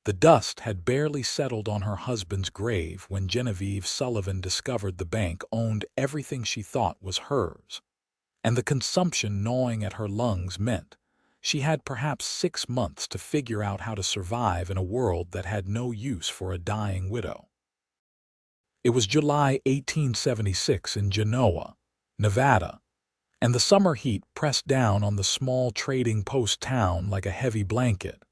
The dust had barely settled on her husband's grave when Genevieve Sullivan discovered the bank owned everything she thought was hers. And the consumption gnawing at her lungs meant she had perhaps 6 months to figure out how to survive in a world that had no use for a dying widow. It was July 1876 in Genoa, Nevada, and the summer heat pressed down on the small trading post town like a heavy blanket.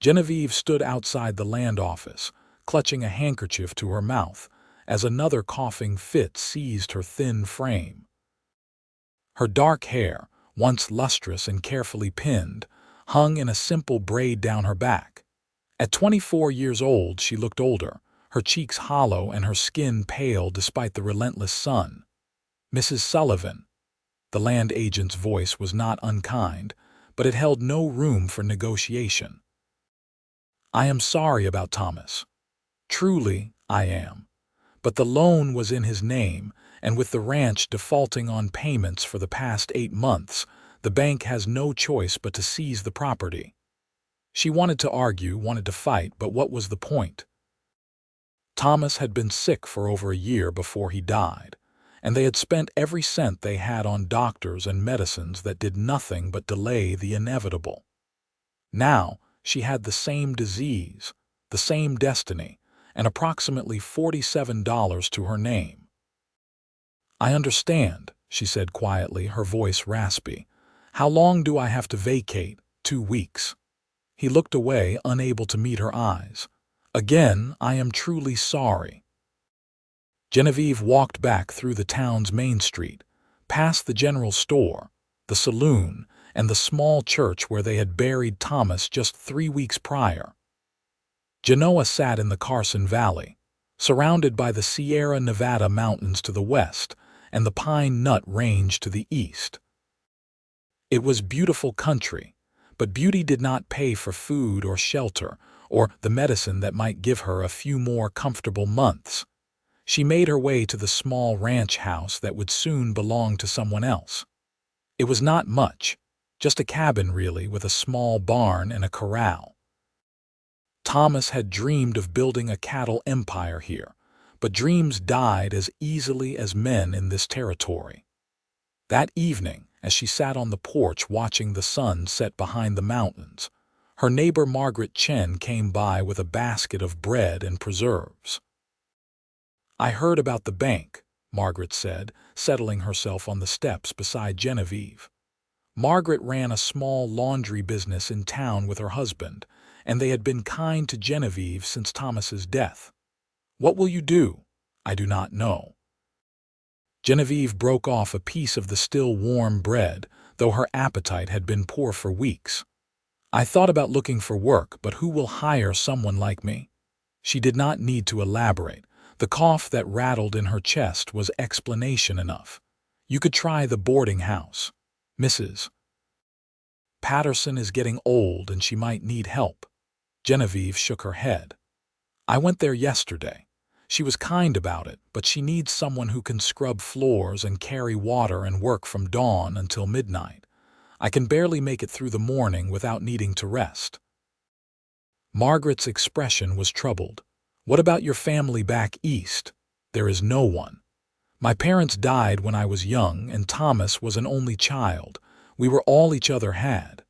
Genevieve stood outside the land office, clutching a handkerchief to her mouth, as another coughing fit seized her thin frame. Her dark hair, once lustrous and carefully pinned, hung in a simple braid down her back. At 24 years old, she looked older, her cheeks hollow and her skin pale despite the relentless sun. "Mrs. Sullivan." The land agent's voice was not unkind, but it held no room for negotiation. "I am sorry about Thomas. Truly, I am. But the loan was in his name, and with the ranch defaulting on payments for the past 8 months, the bank has no choice but to seize the property." She wanted to argue, wanted to fight, but what was the point? Thomas had been sick for over a year before he died, and they had spent every cent they had on doctors and medicines that did nothing but delay the inevitable. Now, she had the same disease, the same destiny, and approximately $47 to her name. "I understand," she said quietly, her voice raspy. "How long do I have to vacate?" "2 weeks." He looked away, unable to meet her eyes. "Again, I am truly sorry." Genevieve walked back through the town's main street, past the general store, the saloon, and the small church where they had buried Thomas just 3 weeks prior. Genoa sat in the Carson Valley, surrounded by the Sierra Nevada mountains to the west and the Pine Nut Range to the east. It was beautiful country, but beauty did not pay for food or shelter or the medicine that might give her a few more comfortable months. She made her way to the small ranch house that would soon belong to someone else. It was not much, just a cabin really, with a small barn and a corral. Thomas had dreamed of building a cattle empire here, but dreams died as easily as men in this territory. That evening, as she sat on the porch watching the sun set behind the mountains, her neighbor Margaret Chen came by with a basket of bread and preserves. "I heard about the bank," Margaret said, settling herself on the steps beside Genevieve. Margaret ran a small laundry business in town with her husband, and they had been kind to Genevieve since Thomas's death. "What will you do?" "I do not know." Genevieve broke off a piece of the still warm bread, though her appetite had been poor for weeks. "I thought about looking for work, but who will hire someone like me?" She did not need to elaborate. The cough that rattled in her chest was explanation enough. "You could try the boarding house. Mrs. Patterson is getting old and she might need help." Genevieve shook her head. "I went there yesterday. She was kind about it, but she needs someone who can scrub floors and carry water and work from dawn until midnight. I can barely make it through the morning without needing to rest." Margaret's expression was troubled. "What about your family back east?" "There is no one. My parents died when I was young, and Thomas was an only child. We were all each other had."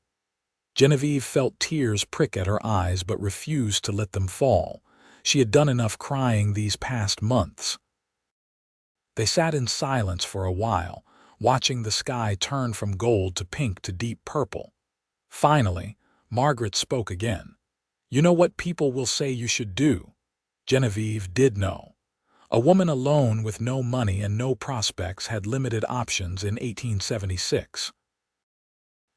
Genevieve felt tears prick at her eyes but refused to let them fall. She had done enough crying these past months. They sat in silence for a while, watching the sky turn from gold to pink to deep purple. Finally, Margaret spoke again. "You know what people will say you should do?" Genevieve did know. A woman alone with no money and no prospects had limited options in 1876.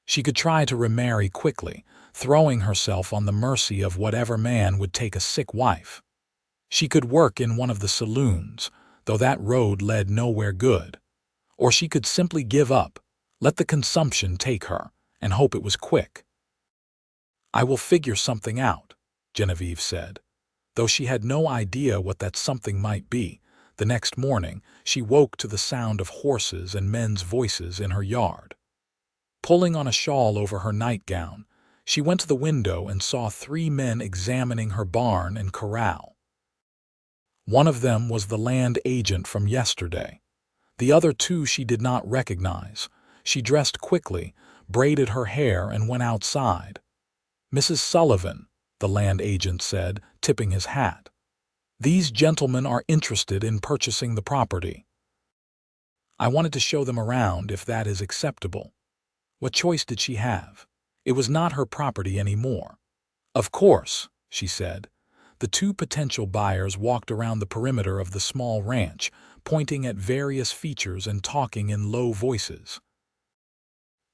She could try to remarry quickly, throwing herself on the mercy of whatever man would take a sick wife. She could work in one of the saloons, though that road led nowhere good. Or she could simply give up, let the consumption take her, and hope it was quick. "I will figure something out," Genevieve said. Though she had no idea what that something might be, the next morning she woke to the sound of horses and men's voices in her yard. Pulling on a shawl over her nightgown, She went to the window and saw 3 men examining her barn and corral. One of them was the land agent from yesterday. The other 2 she did not recognize. She dressed quickly, braided her hair, and went outside. "Mrs. Sullivan," the land agent said, tipping his hat. "These gentlemen are interested in purchasing the property. I wanted to show them around, if that is acceptable." What choice did she have? It was not her property anymore. "Of course," she said. The 2 potential buyers walked around the perimeter of the small ranch, pointing at various features and talking in low voices.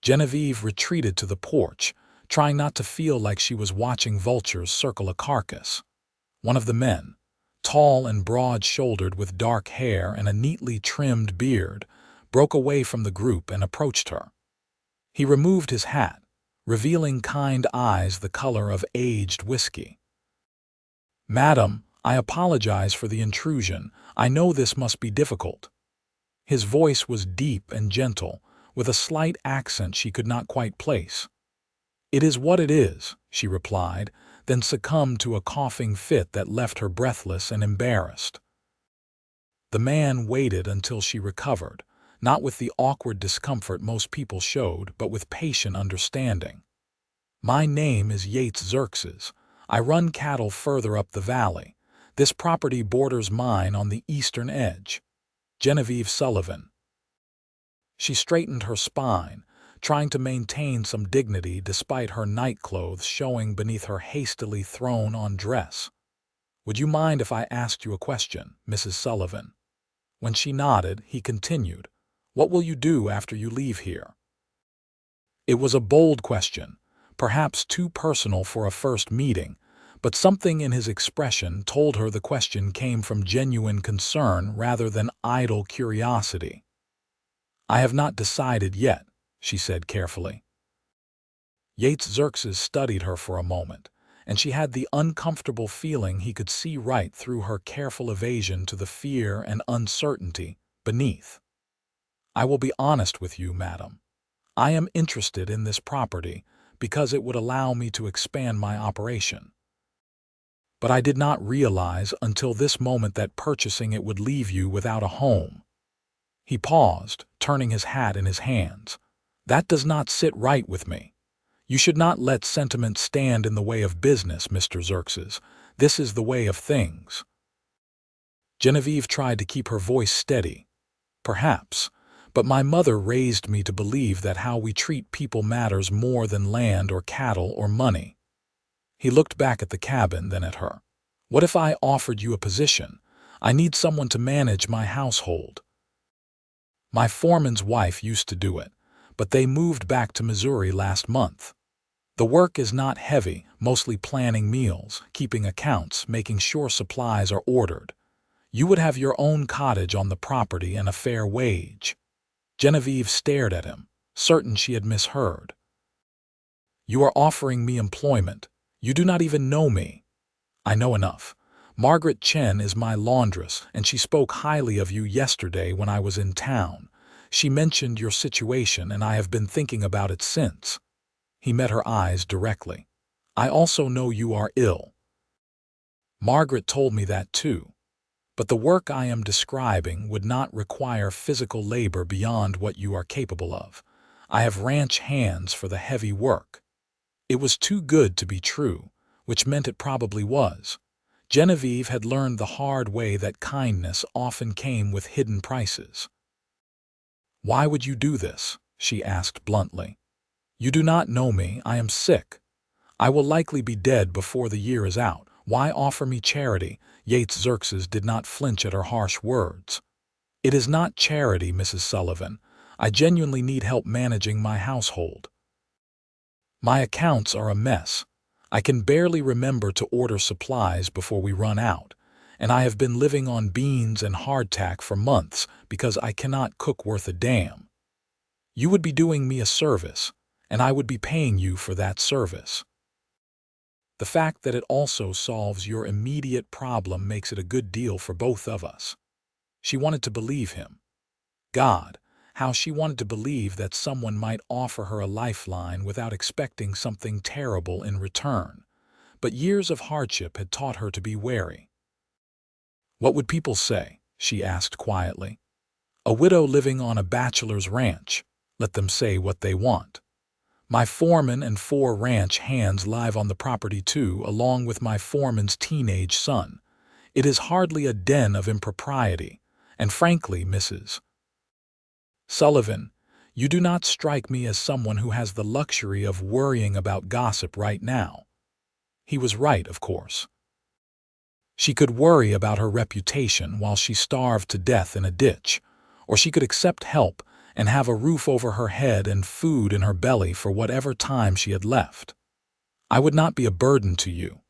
Genevieve retreated to the porch, trying not to feel like she was watching vultures circle a carcass. One of the men, tall and broad-shouldered with dark hair and a neatly trimmed beard, broke away from the group and approached her. He removed his hat, revealing kind eyes the color of aged whiskey. "Madam, I apologize for the intrusion. I know this must be difficult." His voice was deep and gentle, with a slight accent she could not quite place. "It is what it is," she replied, then succumbed to a coughing fit that left her breathless and embarrassed. The man waited until she recovered, not with the awkward discomfort most people showed, but with patient understanding. "My name is Yates Xerxes. I run cattle further up the valley. This property borders mine on the eastern edge. Genevieve Sullivan." She straightened her spine, trying to maintain some dignity despite her nightclothes showing beneath her hastily thrown-on dress. "Would you mind if I asked you a question, Mrs. Sullivan?" When she nodded, he continued, "What will you do after you leave here?" It was a bold question, perhaps too personal for a first meeting, but something in his expression told her the question came from genuine concern rather than idle curiosity. "I have not decided yet," she said carefully. Yates Xerxes studied her for a moment, and she had the uncomfortable feeling he could see right through her careful evasion to the fear and uncertainty beneath. "I will be honest with you, madam. I am interested in this property because it would allow me to expand my operation. But I did not realize until this moment that purchasing it would leave you without a home." He paused, turning his hat in his hands. "That does not sit right with me. You should not let sentiment stand in the way of business, Mr. Xerxes. This is the way of things." Genevieve tried to keep her voice steady. "Perhaps, but my mother raised me to believe that how we treat people matters more than land or cattle or money." He looked back at the cabin, then at her. "What if I offered you a position? I need someone to manage my household. My foreman's wife used to do it, but they moved back to Missouri last month. The work is not heavy, mostly planning meals, keeping accounts, making sure supplies are ordered. You would have your own cottage on the property and a fair wage." Genevieve stared at him, certain she had misheard. "You are offering me employment. You do not even know me." "I know enough. Margaret Chen is my laundress, and she spoke highly of you yesterday when I was in town. She mentioned your situation, and I have been thinking about it since." He met her eyes directly. "I also know you are ill. Margaret told me that too. But the work I am describing would not require physical labor beyond what you are capable of. I have ranch hands for the heavy work." It was too good to be true, which meant it probably was. Genevieve had learned the hard way that kindness often came with hidden prices. "Why would you do this?" she asked bluntly. "You do not know me. I am sick. I will likely be dead before the year is out. Why offer me charity?" Yates Xerxes did not flinch at her harsh words. "It is not charity, Mrs. Sullivan. I genuinely need help managing my household. My accounts are a mess. I can barely remember to order supplies before we run out, and I have been living on beans and hardtack for months because I cannot cook worth a damn. You would be doing me a service, and I would be paying you for that service. The fact that it also solves your immediate problem makes it a good deal for both of us." She wanted to believe him. God, how she wanted to believe that someone might offer her a lifeline without expecting something terrible in return. But years of hardship had taught her to be wary. "What would people say?" she asked quietly. "A widow living on a bachelor's ranch. Let them say what they want. My foreman and 4 ranch hands live on the property too, along with my foreman's teenage son. It is hardly a den of impropriety, and frankly, Mrs. Sullivan, you do not strike me as someone who has the luxury of worrying about gossip right now." He was right, of course. She could worry about her reputation while she starved to death in a ditch, or she could accept help and have a roof over her head and food in her belly for whatever time she had left. "I would not be a burden to you."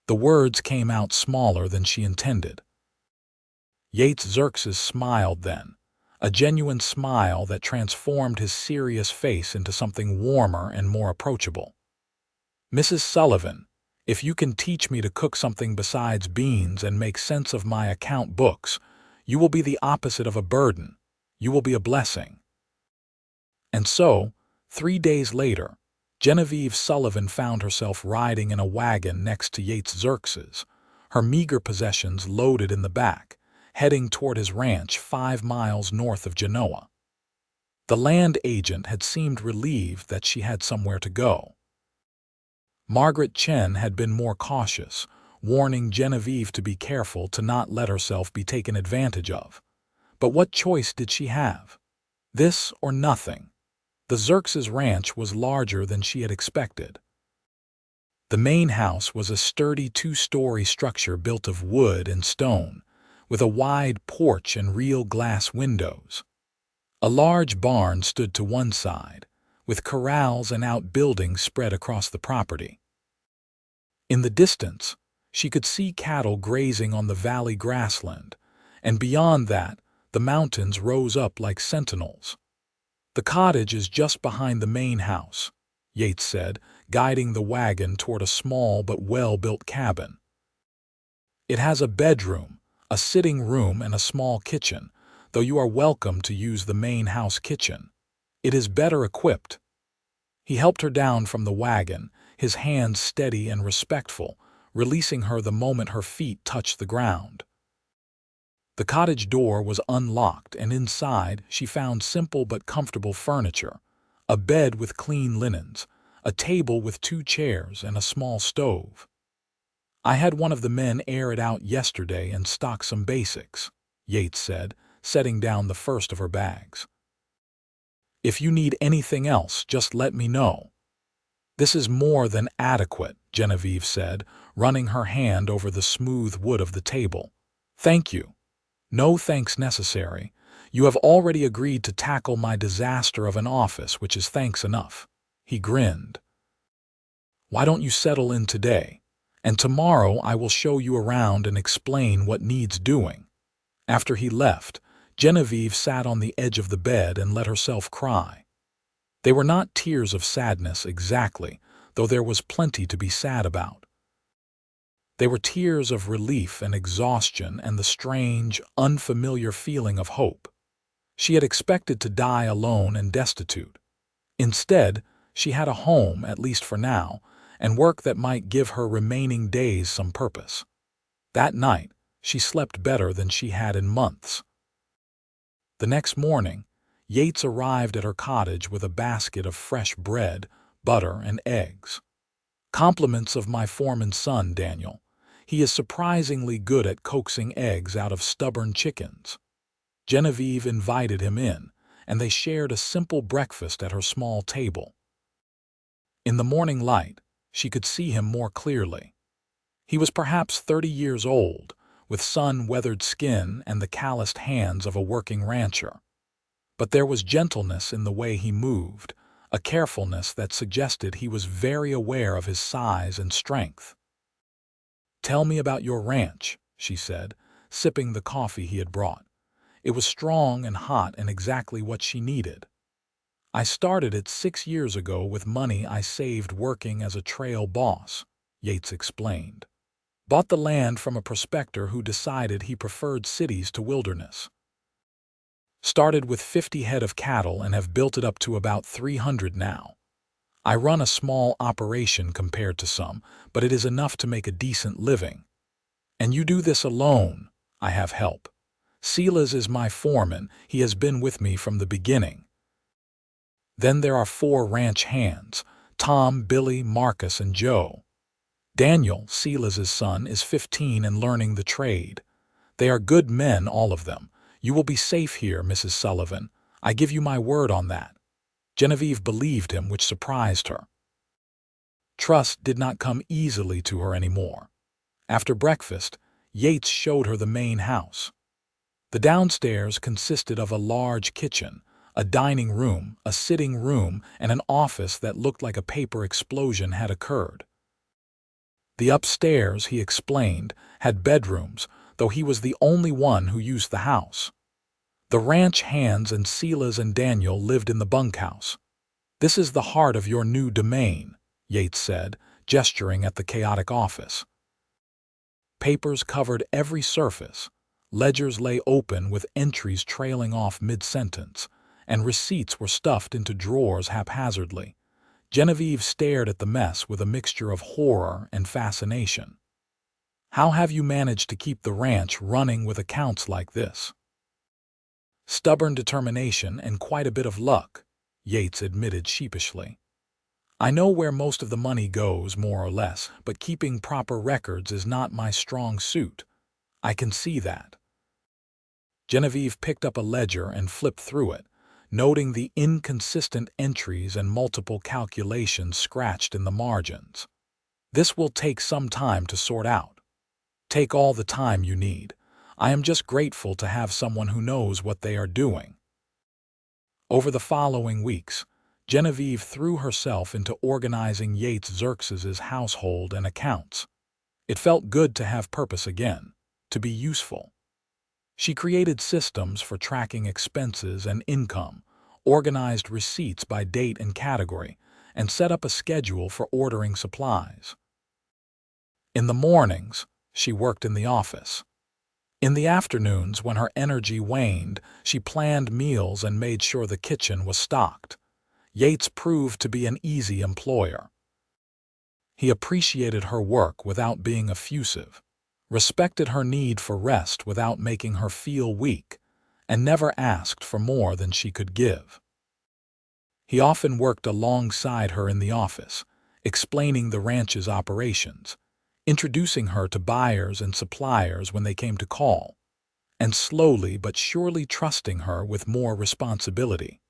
The words came out smaller than she intended. Yates Xerxes smiled then, a genuine smile that transformed his serious face into something warmer and more approachable. "Mrs. Sullivan, if you can teach me to cook something besides beans and make sense of my account books, you will be the opposite of a burden. You will be a blessing." And so, 3 days later, Genevieve Sullivan found herself riding in a wagon next to Yates Xerxes, her meager possessions loaded in the back, heading toward his ranch 5 miles north of Genoa. The land agent had seemed relieved that she had somewhere to go. Margaret Chen had been more cautious, warning Genevieve to be careful to not let herself be taken advantage of. But what choice did she have? This or nothing. The Xerxes ranch was larger than she had expected. The main house was a sturdy 2-story structure built of wood and stone, with a wide porch and real glass windows. A large barn stood to one side, with corrals and outbuildings spread across the property. In the distance, she could see cattle grazing on the valley grassland, and beyond that, the mountains rose up like sentinels. "The cottage is just behind the main house," Yates said, guiding the wagon toward a small but well-built cabin. "It has a bedroom, a sitting room, and a small kitchen, though you are welcome to use the main house kitchen. It is better equipped." He helped her down from the wagon, his hands steady and respectful, releasing her the moment her feet touched the ground. The cottage door was unlocked, and inside she found simple but comfortable furniture, a bed with clean linens, a table with 2 chairs, and a small stove. "I had one of the men air it out yesterday and stock some basics," Yates said, setting down the first of her bags. "If you need anything else, just let me know." "This is more than adequate," Genevieve said, running her hand over the smooth wood of the table. "Thank you. No thanks necessary. You have already agreed to tackle my disaster of an office, which is thanks enough." He grinned. "Why don't you settle in today? And tomorrow I will show you around and explain what needs doing." After he left, Genevieve sat on the edge of the bed and let herself cry. They were not tears of sadness exactly, though there was plenty to be sad about. They were tears of relief and exhaustion and the strange, unfamiliar feeling of hope. She had expected to die alone and destitute. Instead, she had a home, at least for now, and work that might give her remaining days some purpose. That night, she slept better than she had in months. The next morning, Yates arrived at her cottage with a basket of fresh bread, butter, and eggs. "Compliments of my foreman's son, Daniel. He is surprisingly good at coaxing eggs out of stubborn chickens." Genevieve invited him in, and they shared a simple breakfast at her small table. In the morning light, she could see him more clearly. He was perhaps 30 years old, with sun-weathered skin and the calloused hands of a working rancher. But there was gentleness in the way he moved, a carefulness that suggested he was very aware of his size and strength. "Tell me about your ranch," she said, sipping the coffee he had brought. It was strong and hot and exactly what she needed. "I started it 6 years ago with money I saved working as a trail boss," Yates explained. "Bought the land from a prospector who decided he preferred cities to wilderness." Started with 50 head of cattle and have built it up to about 300 now. I run a small operation compared to some, but it is enough to make a decent living. And you do this alone. I have help. Silas is my foreman. He has been with me from the beginning. Then there are 4 ranch hands, Tom, Billy, Marcus, and Joe. Daniel, Silas's son, is 15 and learning the trade. They are good men, all of them. You will be safe here, Mrs. Sullivan. I give you my word on that. Genevieve believed him, which surprised her. Trust did not come easily to her anymore. After breakfast, Yates showed her the main house. The downstairs consisted of a large kitchen, a dining room, a sitting room, and an office that looked like a paper explosion had occurred. The upstairs, he explained, had bedrooms, though he was the only one who used the house. The ranch hands and Silas and Daniel lived in the bunkhouse. This is the heart of your new domain, Yates said, gesturing at the chaotic office. Papers covered every surface. Ledgers lay open with entries trailing off mid-sentence, and receipts were stuffed into drawers haphazardly. Genevieve stared at the mess with a mixture of horror and fascination. How have you managed to keep the ranch running with accounts like this? Stubborn determination and quite a bit of luck, Yates admitted sheepishly. I know where most of the money goes, more or less, but keeping proper records is not my strong suit. I can see that. Genevieve picked up a ledger and flipped through it, noting the inconsistent entries and multiple calculations scratched in the margins. This will take some time to sort out. Take all the time you need. I am just grateful to have someone who knows what they are doing. Over the following weeks, Genevieve threw herself into organizing Yates Xerxes' household and accounts. It felt good to have purpose again, to be useful. She created systems for tracking expenses and income, organized receipts by date and category, and set up a schedule for ordering supplies. In the mornings, she worked in the office. In the afternoons, when her energy waned, she planned meals and made sure the kitchen was stocked. Yates proved to be an easy employer. He appreciated her work without being effusive, respected her need for rest without making her feel weak, and never asked for more than she could give. He often worked alongside her in the office, explaining the ranch's operations, introducing her to buyers and suppliers when they came to call, and slowly but surely trusting her with more responsibility.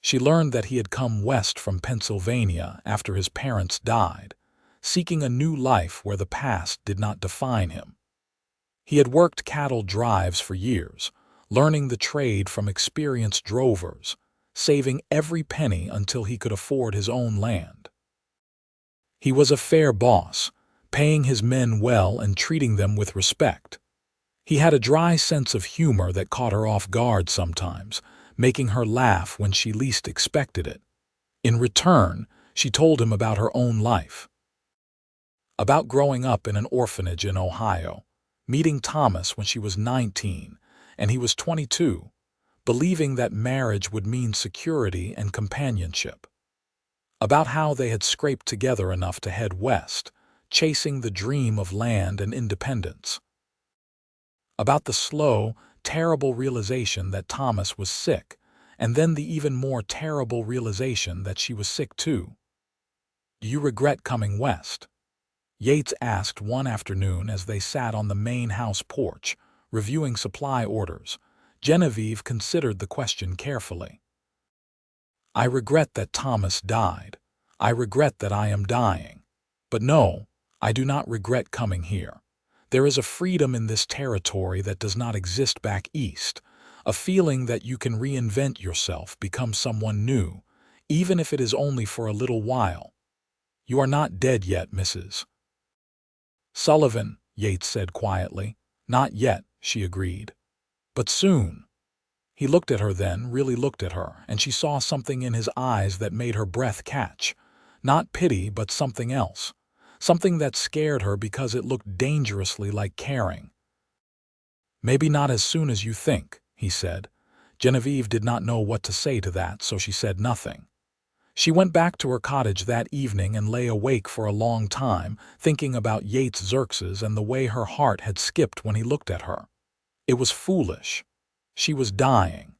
She learned that he had come west from Pennsylvania after his parents died, seeking a new life where the past did not define him. He had worked cattle drives for years, learning the trade from experienced drovers, saving every penny until he could afford his own land. He was a fair boss, paying his men well and treating them with respect. He had a dry sense of humor that caught her off guard sometimes, making her laugh when she least expected it. In return, she told him about her own life. About growing up in an orphanage in Ohio, meeting Thomas when she was 19 and he was 22, believing that marriage would mean security and companionship. About how they had scraped together enough to head west, chasing the dream of land and independence. About the slow, terrible realization that Thomas was sick, and then the even more terrible realization that she was sick too. Do you regret coming west? Yates asked one afternoon as they sat on the main house porch, reviewing supply orders. Genevieve considered the question carefully. I regret that Thomas died. I regret that I am dying. But no, I do not regret coming here. There is a freedom in this territory that does not exist back east, a feeling that you can reinvent yourself, become someone new, even if it is only for a little while. You are not dead yet, Mrs. Sullivan, Yates said quietly. Not yet, she agreed. But soon. He looked at her then, really looked at her, and she saw something in his eyes that made her breath catch. Not pity, but something else. Something that scared her because it looked dangerously like caring. Maybe not as soon as you think, he said. Genevieve did not know what to say to that, so she said nothing. She went back to her cottage that evening and lay awake for a long time, thinking about Yates Xerxes and the way her heart had skipped when he looked at her. It was foolish. She was dying.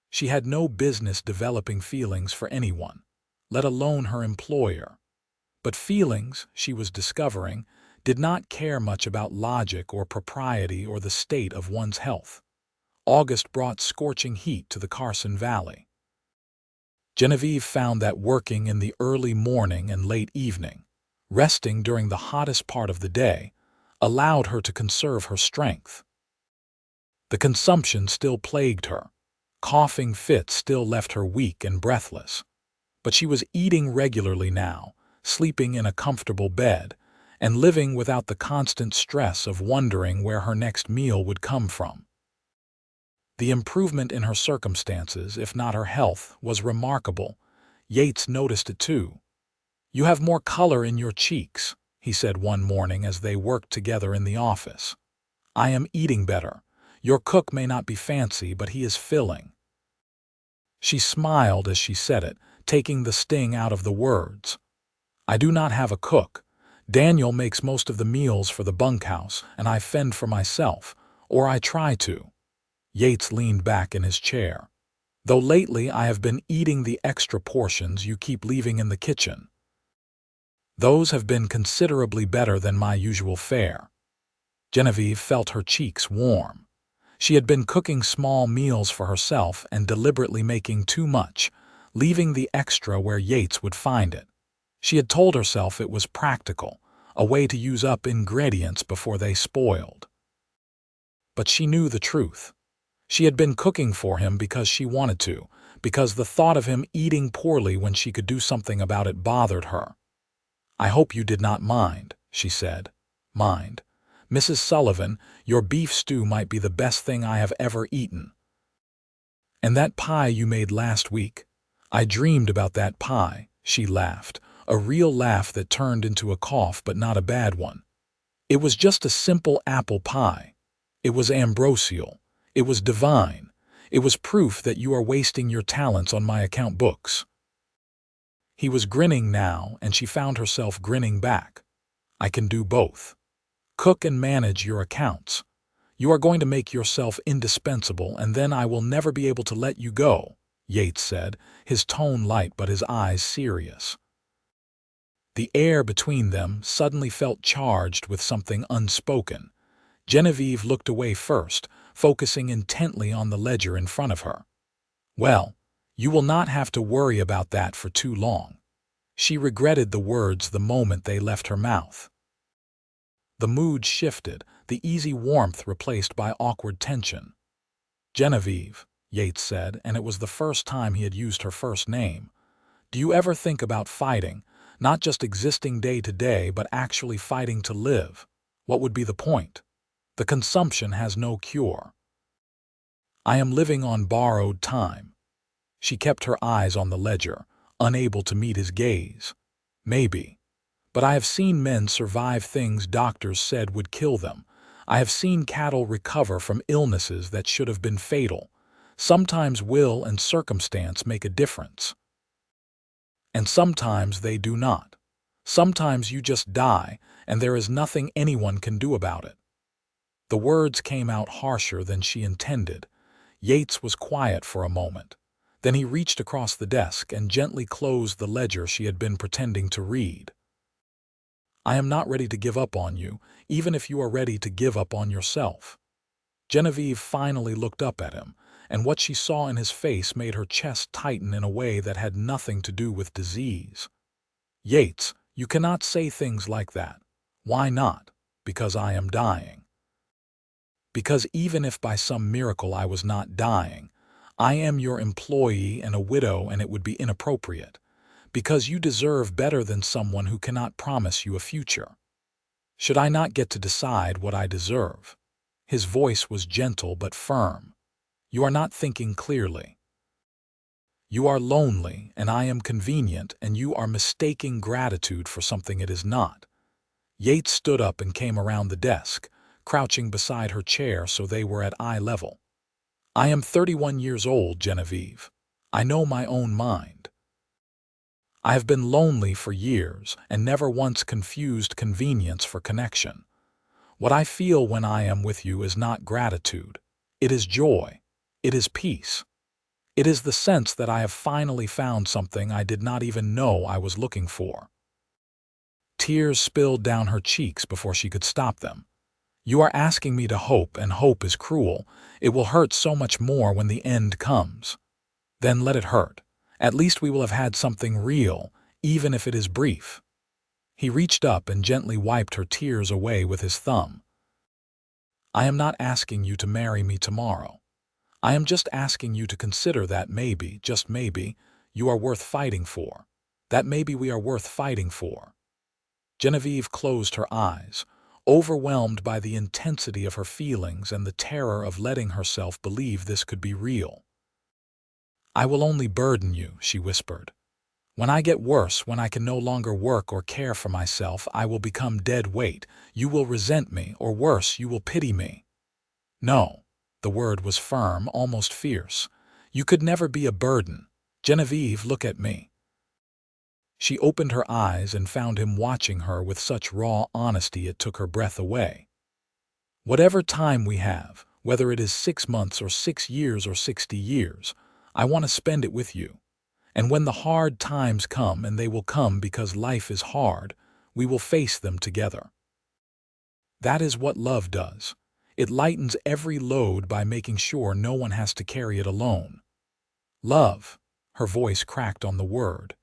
She had no business developing feelings for anyone, let alone her employer. But feelings, she was discovering, did not care much about logic or propriety or the state of one's health. August brought scorching heat to the Carson Valley. Genevieve found that working in the early morning and late evening, resting during the hottest part of the day, allowed her to conserve her strength. The consumption still plagued her. Coughing fits still left her weak and breathless. But she was eating regularly now, sleeping in a comfortable bed, and living without the constant stress of wondering where her next meal would come from. The improvement in her circumstances, if not her health, was remarkable. Yates noticed it too. "You have more color in your cheeks," he said one morning as they worked together in the office. "I am eating better. Your cook may not be fancy, but he is filling." She smiled as she said it, taking the sting out of the words. "I do not have a cook. Daniel makes most of the meals for the bunkhouse, and I fend for myself, or I try to." Yates leaned back in his chair. "Though lately I have been eating the extra portions you keep leaving in the kitchen. Those have been considerably better than my usual fare." Genevieve felt her cheeks warm. She had been cooking small meals for herself and deliberately making too much, leaving the extra where Yates would find it. She had told herself it was practical, a way to use up ingredients before they spoiled. But she knew the truth. She had been cooking for him because she wanted to, because the thought of him eating poorly when she could do something about it bothered her. "I hope you did not mind," she said. "Mind? Mrs. Sullivan, your beef stew might be the best thing I have ever eaten. And that pie you made last week? I dreamed about that pie," she laughed, a real laugh that turned into a cough, but not a bad one. "It was just a simple apple pie. It was ambrosial. It was divine. It was proof that you are wasting your talents on my account books." He was grinning now, and she found herself grinning back. "I can do both. Cook and manage your accounts. You are going to make yourself indispensable, and then I will never be able to let you go," Yates said, his tone light but his eyes serious. The air between them suddenly felt charged with something unspoken. Genevieve looked away first, focusing intently on the ledger in front of her. "Well, you will not have to worry about that for too long." She regretted the words the moment they left her mouth. The mood shifted, the easy warmth replaced by awkward tension. "Genevieve," Yates said, and it was the first time he had used her first name, "do you ever think about fighting, not just existing day to day, but actually fighting to live? What would be the point? The consumption has no cure." "I am living on borrowed time." She kept her eyes on the ledger, unable to meet his gaze. "Maybe. But I have seen men survive things doctors said would kill them. I have seen cattle recover from illnesses that should have been fatal. Sometimes will and circumstance make a difference. And sometimes they do not. Sometimes you just die, and there is nothing anyone can do about it." The words came out harsher than she intended. Yates was quiet for a moment. Then he reached across the desk and gently closed the ledger she had been pretending to read. "I am not ready to give up on you, even if you are ready to give up on yourself." Genevieve finally looked up at him, and what she saw in his face made her chest tighten in a way that had nothing to do with disease. "Yates, you cannot say things like that." "Why not?" "Because I am dying." "Because even if by some miracle I was not dying, I am your employee and a widow, and it would be inappropriate. Because you deserve better than someone who cannot promise you a future. Should I not get to decide what I deserve?" His voice was gentle but firm. "You are not thinking clearly. You are lonely, and I am convenient, and you are mistaking gratitude for something it is not." Yates stood up and came around the desk, crouching beside her chair so they were at eye level. I am 31 years old, Genevieve. I know my own mind. I have been lonely for years and never once confused convenience for connection. What I feel when I am with you is not gratitude. It is joy. It is peace. It is the sense that I have finally found something I did not even know I was looking for. Tears spilled down her cheeks before she could stop them. You are asking me to hope, and hope is cruel. It will hurt so much more when the end comes. Then let it hurt. At least we will have had something real, even if it is brief. He reached up and gently wiped her tears away with his thumb. I am not asking you to marry me tomorrow. I am just asking you to consider that maybe, just maybe, you are worth fighting for. That maybe we are worth fighting for. Genevieve closed her eyes, overwhelmed by the intensity of her feelings and the terror of letting herself believe this could be real. I will only burden you, she whispered. When I get worse, when I can no longer work or care for myself, I will become dead weight. You will resent me, or worse, you will pity me. No, the word was firm, almost fierce. You could never be a burden. Genevieve, look at me. She opened her eyes and found him watching her with such raw honesty it took her breath away. Whatever time we have, whether it is 6 months or 6 years or 60 years, I want to spend it with you. And when the hard times come, and they will come because life is hard, we will face them together. That is what love does. It lightens every load by making sure no one has to carry it alone. Love. Her voice cracked on the word.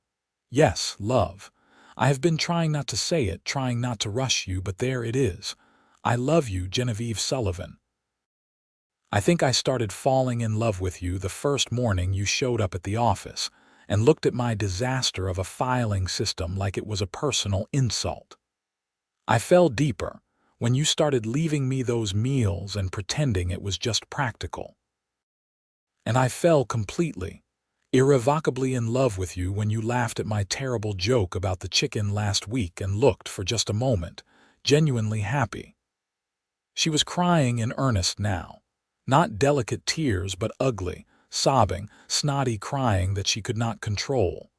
Yes, love. I have been trying not to say it, trying not to rush you, but there it is. I love you, Genevieve Sullivan. I think I started falling in love with you the first morning you showed up at the office and looked at my disaster of a filing system like it was a personal insult. I fell deeper when you started leaving me those meals and pretending it was just practical. And I fell completely, irrevocably in love with you when you laughed at my terrible joke about the chicken last week and looked, for just a moment, genuinely happy. She was crying in earnest now, not delicate tears but ugly, sobbing, snotty crying that she could not control.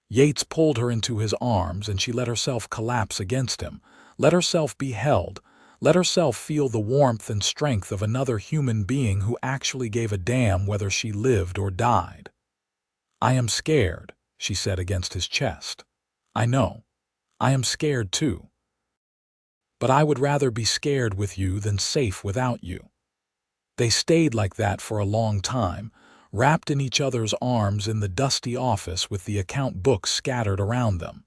Yates pulled her into his arms and she let herself collapse against him, let herself be held, let herself feel the warmth and strength of another human being who actually gave a damn whether she lived or died. I am scared, she said against his chest. I know. I am scared too. But I would rather be scared with you than safe without you. They stayed like that for a long time, wrapped in each other's arms in the dusty office with the account books scattered around them.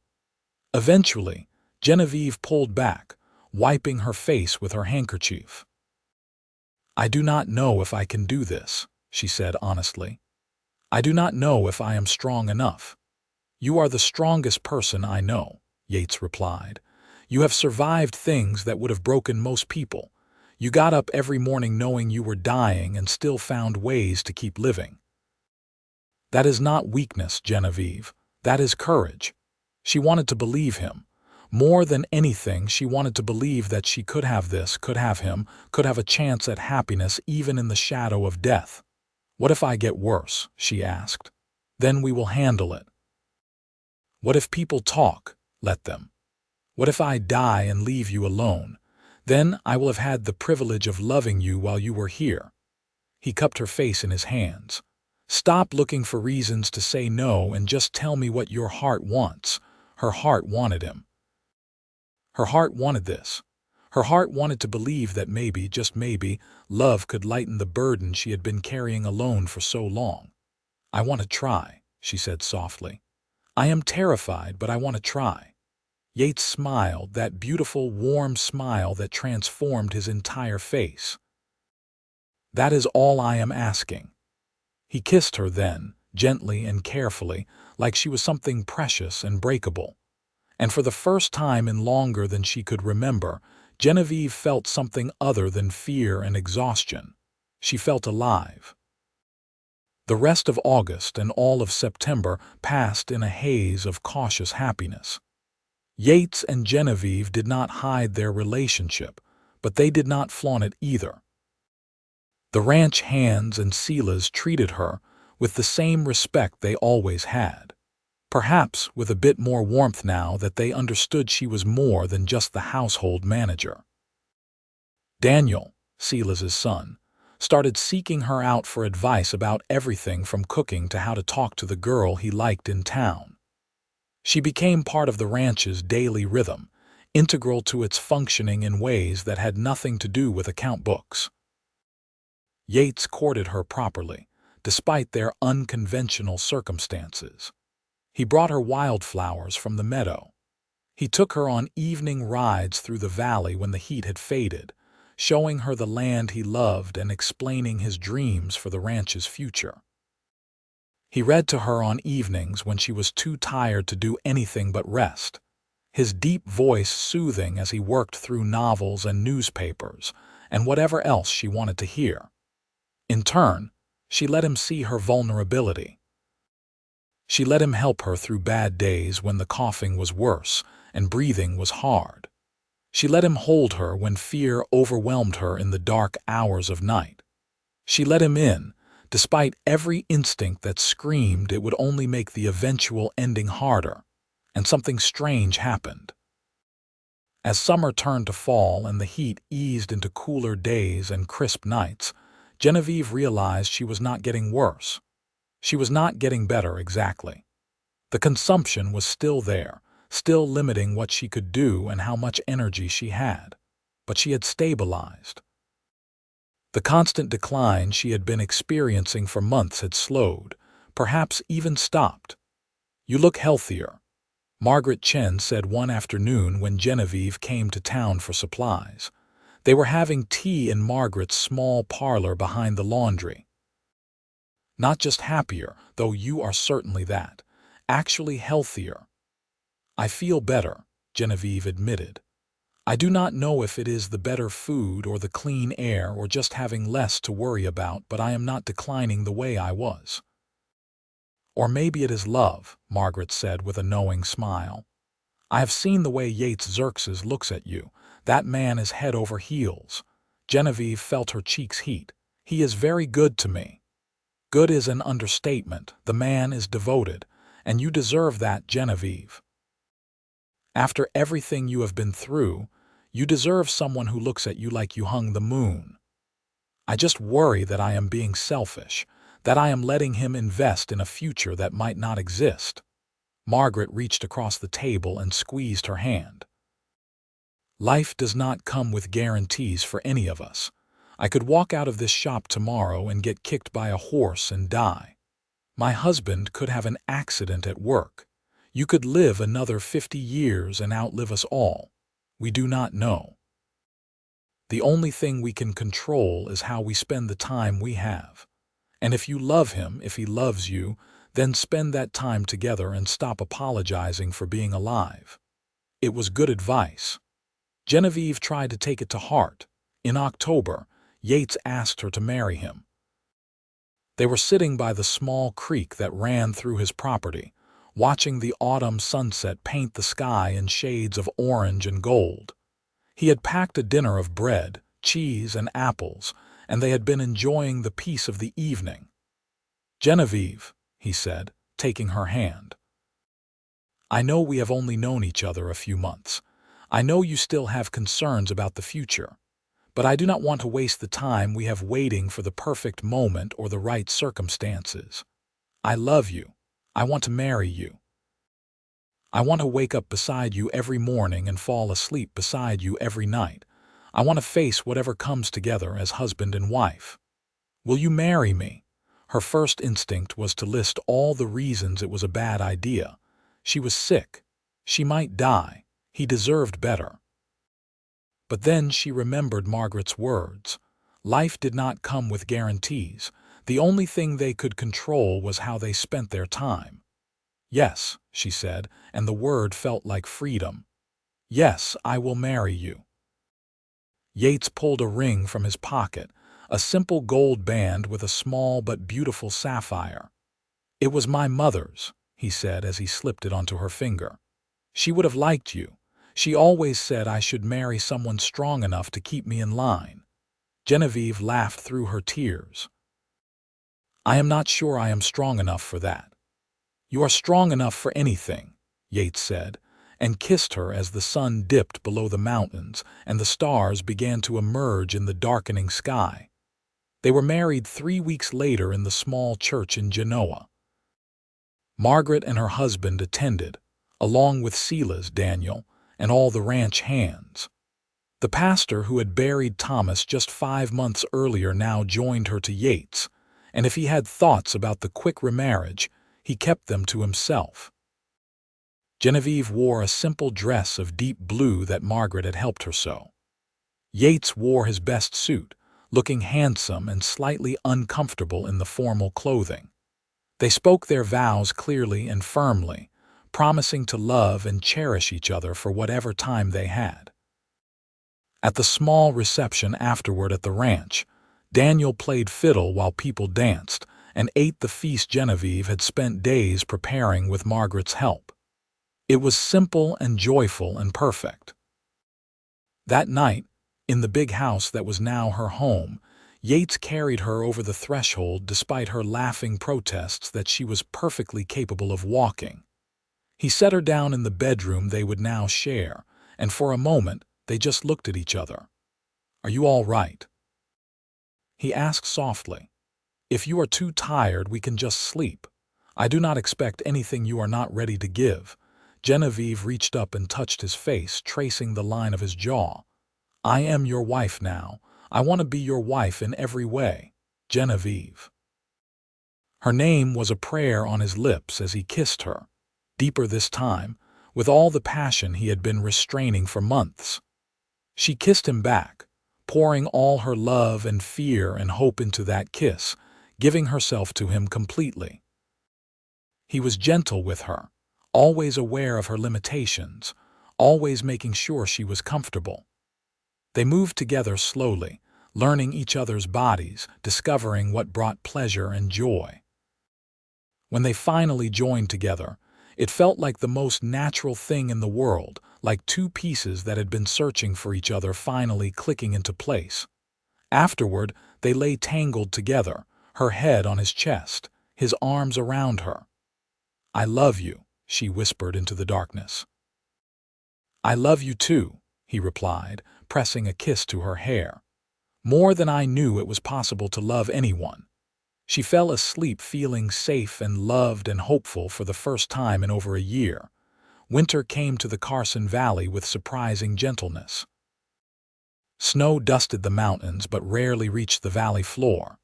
Eventually, Genevieve pulled back, wiping her face with her handkerchief. I do not know if I can do this, she said honestly. I do not know if I am strong enough. You are the strongest person I know, Yates replied. You have survived things that would have broken most people. You got up every morning knowing you were dying and still found ways to keep living. That is not weakness, Genevieve. That is courage. She wanted to believe him. More than anything, she wanted to believe that she could have this, could have him, could have a chance at happiness even in the shadow of death. What if I get worse? She asked. Then we will handle it. What if people talk? Let them. What if I die and leave you alone? Then I will have had the privilege of loving you while you were here. He cupped her face in his hands. Stop looking for reasons to say no and just tell me what your heart wants. Her heart wanted him. Her heart wanted this. Her heart wanted to believe that maybe, just maybe, love could lighten the burden she had been carrying alone for so long. I want to try, she said softly. I am terrified, but I want to try. Yates smiled, that beautiful, warm smile that transformed his entire face. That is all I am asking. He kissed her then, gently and carefully, like she was something precious and breakable. And for the first time in longer than she could remember, Genevieve felt something other than fear and exhaustion. She felt alive. The rest of August and all of September passed in a haze of cautious happiness. Yates and Genevieve did not hide their relationship, but they did not flaunt it either. The ranch hands and Sela's treated her with the same respect they always had, perhaps with a bit more warmth now that they understood she was more than just the household manager. Daniel, Sela's son, started seeking her out for advice about everything from cooking to how to talk to the girl he liked in town. She became part of the ranch's daily rhythm, integral to its functioning in ways that had nothing to do with account books. Yates courted her properly, despite their unconventional circumstances. He brought her wildflowers from the meadow. He took her on evening rides through the valley when the heat had faded, showing her the land he loved and explaining his dreams for the ranch's future. He read to her on evenings when she was too tired to do anything but rest, his deep voice soothing as he worked through novels and newspapers and whatever else she wanted to hear. In turn, she let him see her vulnerability. She let him help her through bad days when the coughing was worse and breathing was hard. She let him hold her when fear overwhelmed her in the dark hours of night. She let him in, despite every instinct that screamed it would only make the eventual ending harder, and something strange happened. As summer turned to fall and the heat eased into cooler days and crisp nights, Genevieve realized she was not getting worse. She was not getting better exactly. The consumption was still there, still limiting what she could do and how much energy she had. But she had stabilized. The constant decline she had been experiencing for months had slowed, perhaps even stopped. "You look healthier," Margaret Chen said one afternoon when Genevieve came to town for supplies. They were having tea in Margaret's small parlor behind the laundry. "Not just happier, though you are certainly that. Actually healthier." "I feel better," Genevieve admitted. "I do not know if it is the better food or the clean air or just having less to worry about, but I am not declining the way I was." "Or maybe it is love," Margaret said with a knowing smile. "I have seen the way Yates Xerxes looks at you. That man is head over heels." Genevieve felt her cheeks heat. "He is very good to me." "Good is an understatement. The man is devoted, and you deserve that, Genevieve. After everything you have been through, you deserve someone who looks at you like you hung the moon. I just worry that I am being selfish, that I am letting him invest in a future that might not exist." Margaret reached across the table and squeezed her hand. "Life does not come with guarantees for any of us. I could walk out of this shop tomorrow and get kicked by a horse and die. My husband could have an accident at work. You could live another 50 years and outlive us all. We do not know. The only thing we can control is how we spend the time we have. And if you love him, if he loves you, then spend that time together and stop apologizing for being alive." It was good advice. Genevieve tried to take it to heart. In October, Yates asked her to marry him. They were sitting by the small creek that ran through his property, watching the autumn sunset paint the sky in shades of orange and gold. He had packed a dinner of bread, cheese, and apples, and they had been enjoying the peace of the evening. "Genevieve," he said, taking her hand. "I know we have only known each other a few months. I know you still have concerns about the future. But I do not want to waste the time we have waiting for the perfect moment or the right circumstances. I love you. I want to marry you. I want to wake up beside you every morning and fall asleep beside you every night. I want to face whatever comes together as husband and wife. Will you marry me?" Her first instinct was to list all the reasons it was a bad idea. She was sick. She might die. He deserved better. But then she remembered Margaret's words. Life did not come with guarantees. The only thing they could control was how they spent their time. "Yes," she said, and the word felt like freedom. "Yes, I will marry you." Yates pulled a ring from his pocket, a simple gold band with a small but beautiful sapphire. "It was my mother's," he said as he slipped it onto her finger. "She would have liked you. She always said I should marry someone strong enough to keep me in line. Genevieve laughed through her tears. "I am not sure I am strong enough for that." "You are strong enough for anything," Yates said, and kissed her as the sun dipped below the mountains and the stars began to emerge in the darkening sky. They were married 3 weeks later in the small church in Genoa. Margaret and her husband attended, along with Silas, Daniel, and all the ranch hands. The pastor who had buried Thomas just 5 months earlier now joined her to Yates, and if he had thoughts about the quick remarriage, he kept them to himself. Genevieve wore a simple dress of deep blue that Margaret had helped her sew. Yates wore his best suit, looking handsome and slightly uncomfortable in the formal clothing. They spoke their vows clearly and firmly, promising to love and cherish each other for whatever time they had. At the small reception afterward at the ranch, Daniel played fiddle while people danced and ate the feast Genevieve had spent days preparing with Margaret's help. It was simple and joyful and perfect. That night, in the big house that was now her home, Yates carried her over the threshold despite her laughing protests that she was perfectly capable of walking. He set her down in the bedroom they would now share, and for a moment they just looked at each other. "Are you all right?" he asked softly. "If you are too tired, we can just sleep. I do not expect anything you are not ready to give." Genevieve reached up and touched his face, tracing the line of his jaw. "I am your wife now. I want to be your wife in every way, Genevieve." Her name was a prayer on his lips as he kissed her, deeper this time, with all the passion he had been restraining for months. She kissed him back, pouring all her love and fear and hope into that kiss, giving herself to him completely. He was gentle with her, always aware of her limitations, always making sure she was comfortable. They moved together slowly, learning each other's bodies, discovering what brought pleasure and joy. When they finally joined together, it felt like the most natural thing in the world, like two pieces that had been searching for each other finally clicking into place. Afterward, they lay tangled together, her head on his chest, his arms around her. "I love you," she whispered into the darkness. "I love you too," he replied, pressing a kiss to her hair. "More than I knew it was possible to love anyone." She fell asleep feeling safe and loved and hopeful for the first time in over a year. Winter came to the Carson Valley with surprising gentleness. Snow dusted the mountains but rarely reached the valley floor.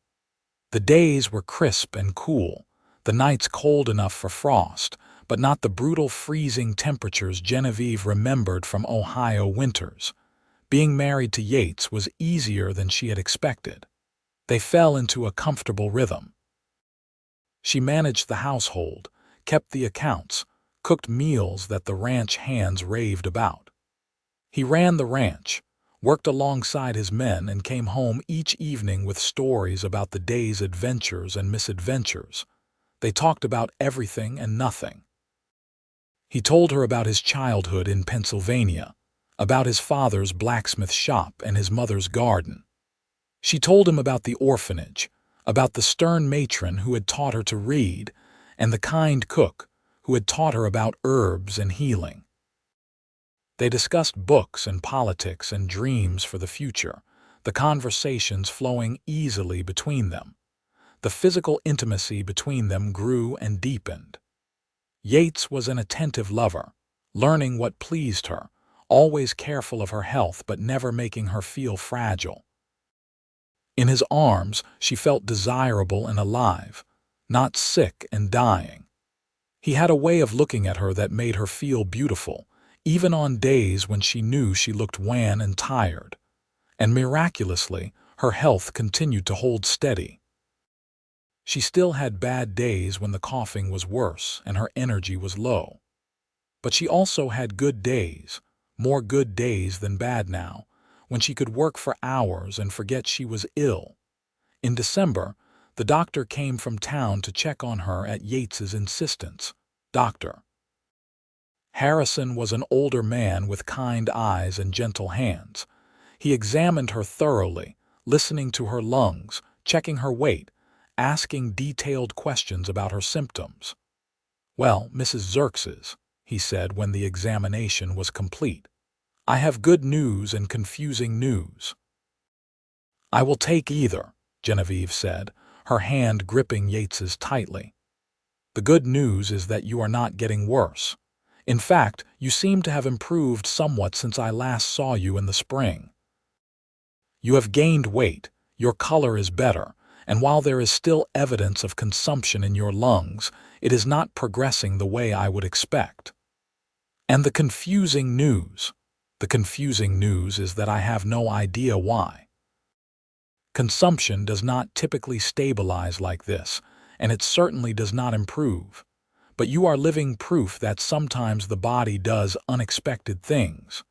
The days were crisp and cool, the nights cold enough for frost, but not the brutal freezing temperatures Genevieve remembered from Ohio winters. Being married to Yates was easier than she had expected. They fell into a comfortable rhythm. She managed the household, kept the accounts, cooked meals that the ranch hands raved about. He ran the ranch, worked alongside his men, and came home each evening with stories about the day's adventures and misadventures. They talked about everything and nothing. He told her about his childhood in Pennsylvania, about his father's blacksmith shop and his mother's garden. She told him about the orphanage, about the stern matron who had taught her to read, and the kind cook who had taught her about herbs and healing. They discussed books and politics and dreams for the future, the conversations flowing easily between them. The physical intimacy between them grew and deepened. Yates was an attentive lover, learning what pleased her, always careful of her health but never making her feel fragile. In his arms, she felt desirable and alive, not sick and dying. He had a way of looking at her that made her feel beautiful, even on days when she knew she looked wan and tired. And miraculously, her health continued to hold steady. She still had bad days when the coughing was worse and her energy was low. But she also had good days, more good days than bad now, when she could work for hours and forget she was ill. In December, the doctor came from town to check on her at Yates's insistence. Dr. Harrison was an older man with kind eyes and gentle hands. He examined her thoroughly, listening to her lungs, checking her weight, asking detailed questions about her symptoms. "Well, Mrs. Xerxes," he said when the examination was complete, "I have good news and confusing news." "I will take either," Genevieve said, her hand gripping Yates's tightly. "The good news is that you are not getting worse. In fact, you seem to have improved somewhat since I last saw you in the spring. You have gained weight, your color is better, and while there is still evidence of consumption in your lungs, it is not progressing the way I would expect. And the confusing news. The confusing news is that I have no idea why. Consumption does not typically stabilize like this, and it certainly does not improve. But you are living proof that sometimes the body does unexpected things."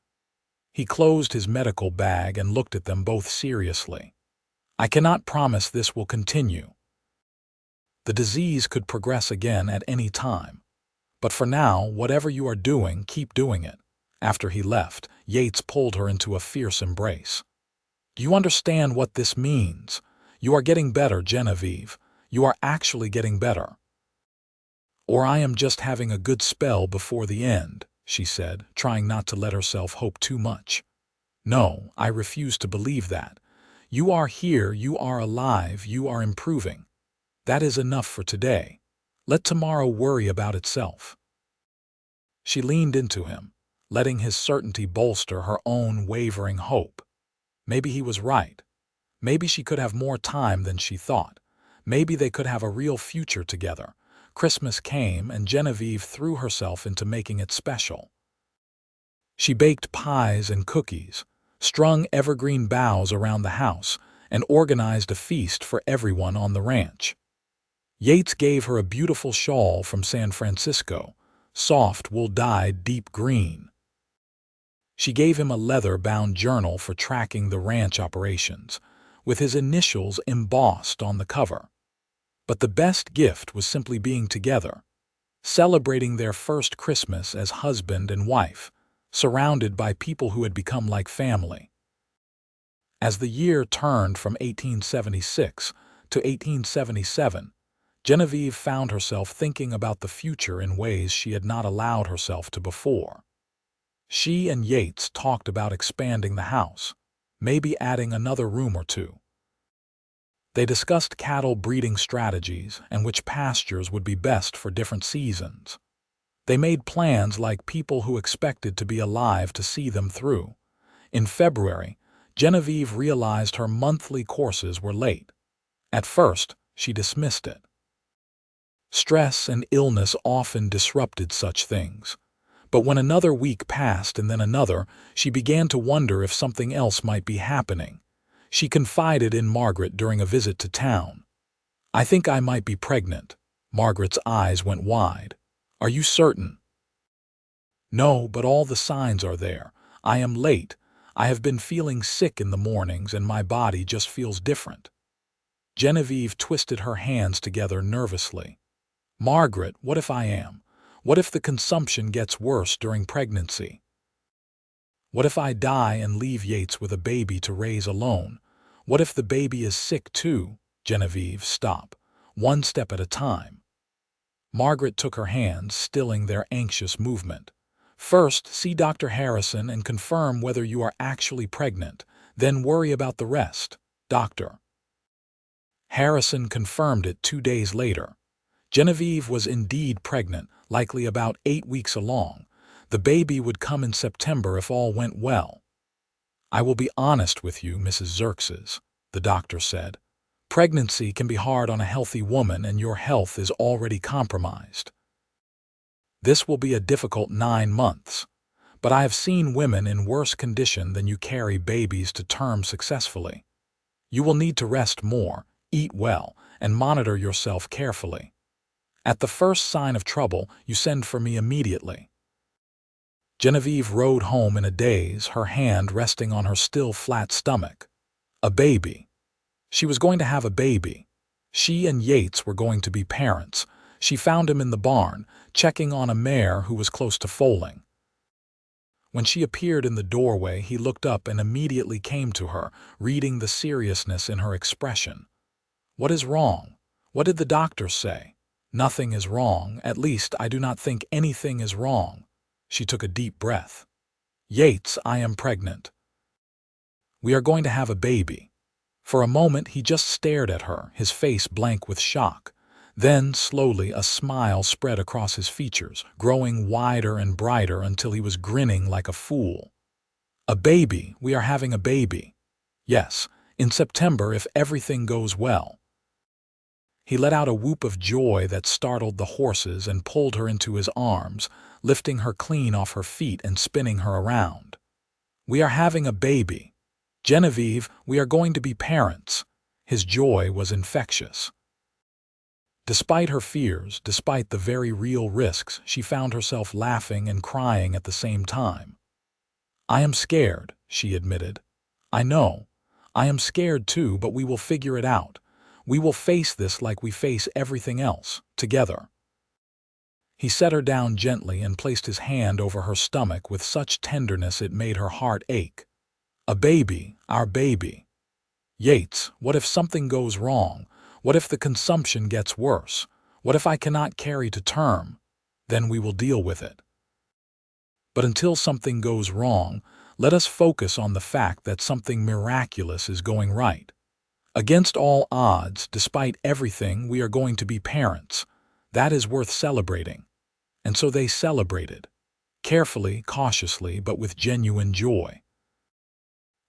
He closed his medical bag and looked at them both seriously. "I cannot promise this will continue. The disease could progress again at any time. But for now, whatever you are doing, keep doing it." After he left, Yates pulled her into a fierce embrace. "Do you understand what this means? You are getting better, Genevieve. You are actually getting better." "Or I am just having a good spell before the end," she said, trying not to let herself hope too much. "No, I refuse to believe that. You are here, you are alive, you are improving. That is enough for today. Let tomorrow worry about itself." She leaned into him, letting his certainty bolster her own wavering hope. Maybe he was right. Maybe she could have more time than she thought. Maybe they could have a real future together. Christmas came, and Genevieve threw herself into making it special. She baked pies and cookies, strung evergreen boughs around the house, and organized a feast for everyone on the ranch. Yates gave her a beautiful shawl from San Francisco, soft wool-dyed deep green. She gave him a leather-bound journal for tracking the ranch operations, with his initials embossed on the cover. But the best gift was simply being together, celebrating their first Christmas as husband and wife, surrounded by people who had become like family. As the year turned from 1876 to 1877, Genevieve found herself thinking about the future in ways she had not allowed herself to before. She and Yates talked about expanding the house, maybe adding another room or two. They discussed cattle breeding strategies and which pastures would be best for different seasons. They made plans like people who expected to be alive to see them through. In February, Genevieve realized her monthly courses were late. At first, she dismissed it. Stress and illness often disrupted such things. But when another week passed and then another, she began to wonder if something else might be happening. She confided in Margaret during a visit to town. "I think I might be pregnant." Margaret's eyes went wide. "Are you certain?" "No, but all the signs are there. I am late. I have been feeling sick in the mornings and my body just feels different." Genevieve twisted her hands together nervously. "Margaret, what if I am? What if the consumption gets worse during pregnancy? What if I die and leave Yates with a baby to raise alone? What if the baby is sick too?" "Genevieve, stop. One step at a time." Margaret took her hands, stilling their anxious movement. "First, see Dr. Harrison and confirm whether you are actually pregnant. Then worry about the rest. Doctor." Harrison confirmed it 2 days later. Genevieve was indeed pregnant, likely about 8 weeks along. The baby would come in September if all went well. "I will be honest with you, Mrs. Xerxes," the doctor said. "Pregnancy can be hard on a healthy woman, and your health is already compromised. This will be a difficult 9 months. But I have seen women in worse condition than you carry babies to term successfully. You will need to rest more, eat well, and monitor yourself carefully. At the first sign of trouble, you send for me immediately." Genevieve rode home in a daze, her hand resting on her still flat stomach. A baby. She was going to have a baby. She and Yates were going to be parents. She found him in the barn, checking on a mare who was close to foaling. When she appeared in the doorway, he looked up and immediately came to her, reading the seriousness in her expression. "What is wrong? What did the doctor say?" "Nothing is wrong. At least, I do not think anything is wrong." She took a deep breath. "Yates, I am pregnant. We are going to have a baby." For a moment, he just stared at her, his face blank with shock. Then, slowly, a smile spread across his features, growing wider and brighter until he was grinning like a fool. "A baby. We are having a baby. Yes, in September if everything goes well." He let out a whoop of joy that startled the horses and pulled her into his arms, lifting her clean off her feet and spinning her around. "We are having a baby. Genevieve, we are going to be parents." His joy was infectious. Despite her fears, despite the very real risks, she found herself laughing and crying at the same time. "I am scared," she admitted. "I know. I am scared too, but we will figure it out. We will face this like we face everything else, together." He set her down gently and placed his hand over her stomach with such tenderness it made her heart ache. "A baby, our baby. Yates, what if something goes wrong? What if the consumption gets worse? What if I cannot carry to term? Then we will deal with it. But until something goes wrong, let us focus on the fact that something miraculous is going right. Against all odds, despite everything, we are going to be parents. That is worth celebrating." And so they celebrated. Carefully, cautiously, but with genuine joy.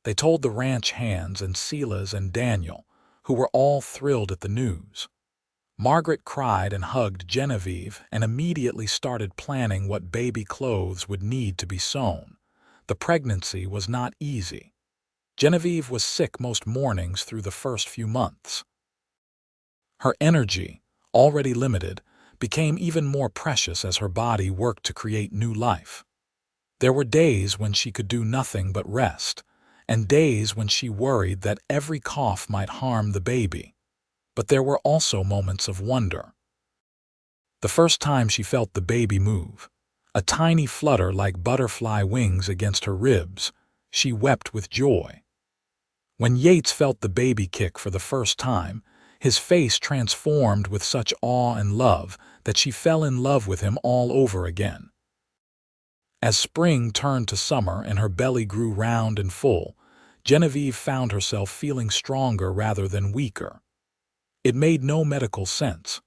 They told the ranch hands and Silas and Daniel, who were all thrilled at the news. Margaret cried and hugged Genevieve and immediately started planning what baby clothes would need to be sewn. The pregnancy was not easy. Genevieve was sick most mornings through the first few months. Her energy, already limited, became even more precious as her body worked to create new life. There were days when she could do nothing but rest, and days when she worried that every cough might harm the baby. But there were also moments of wonder. The first time she felt the baby move, a tiny flutter like butterfly wings against her ribs, she wept with joy. When Yates felt the baby kick for the first time, his face transformed with such awe and love that she fell in love with him all over again. As spring turned to summer and her belly grew round and full, Genevieve found herself feeling stronger rather than weaker. It made no medical sense.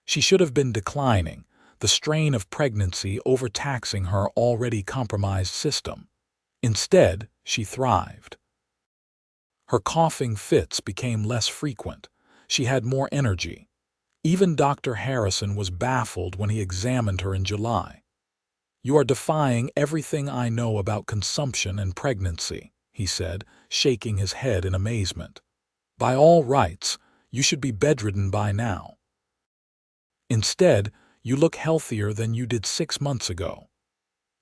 She should have been declining, the strain of pregnancy overtaxing her already compromised system. Instead, she thrived. Her coughing fits became less frequent. She had more energy. Even Dr. Harrison was baffled when he examined her in July. "You are defying everything I know about consumption and pregnancy," he said, shaking his head in amazement. "By all rights, you should be bedridden by now. Instead, you look healthier than you did 6 months ago."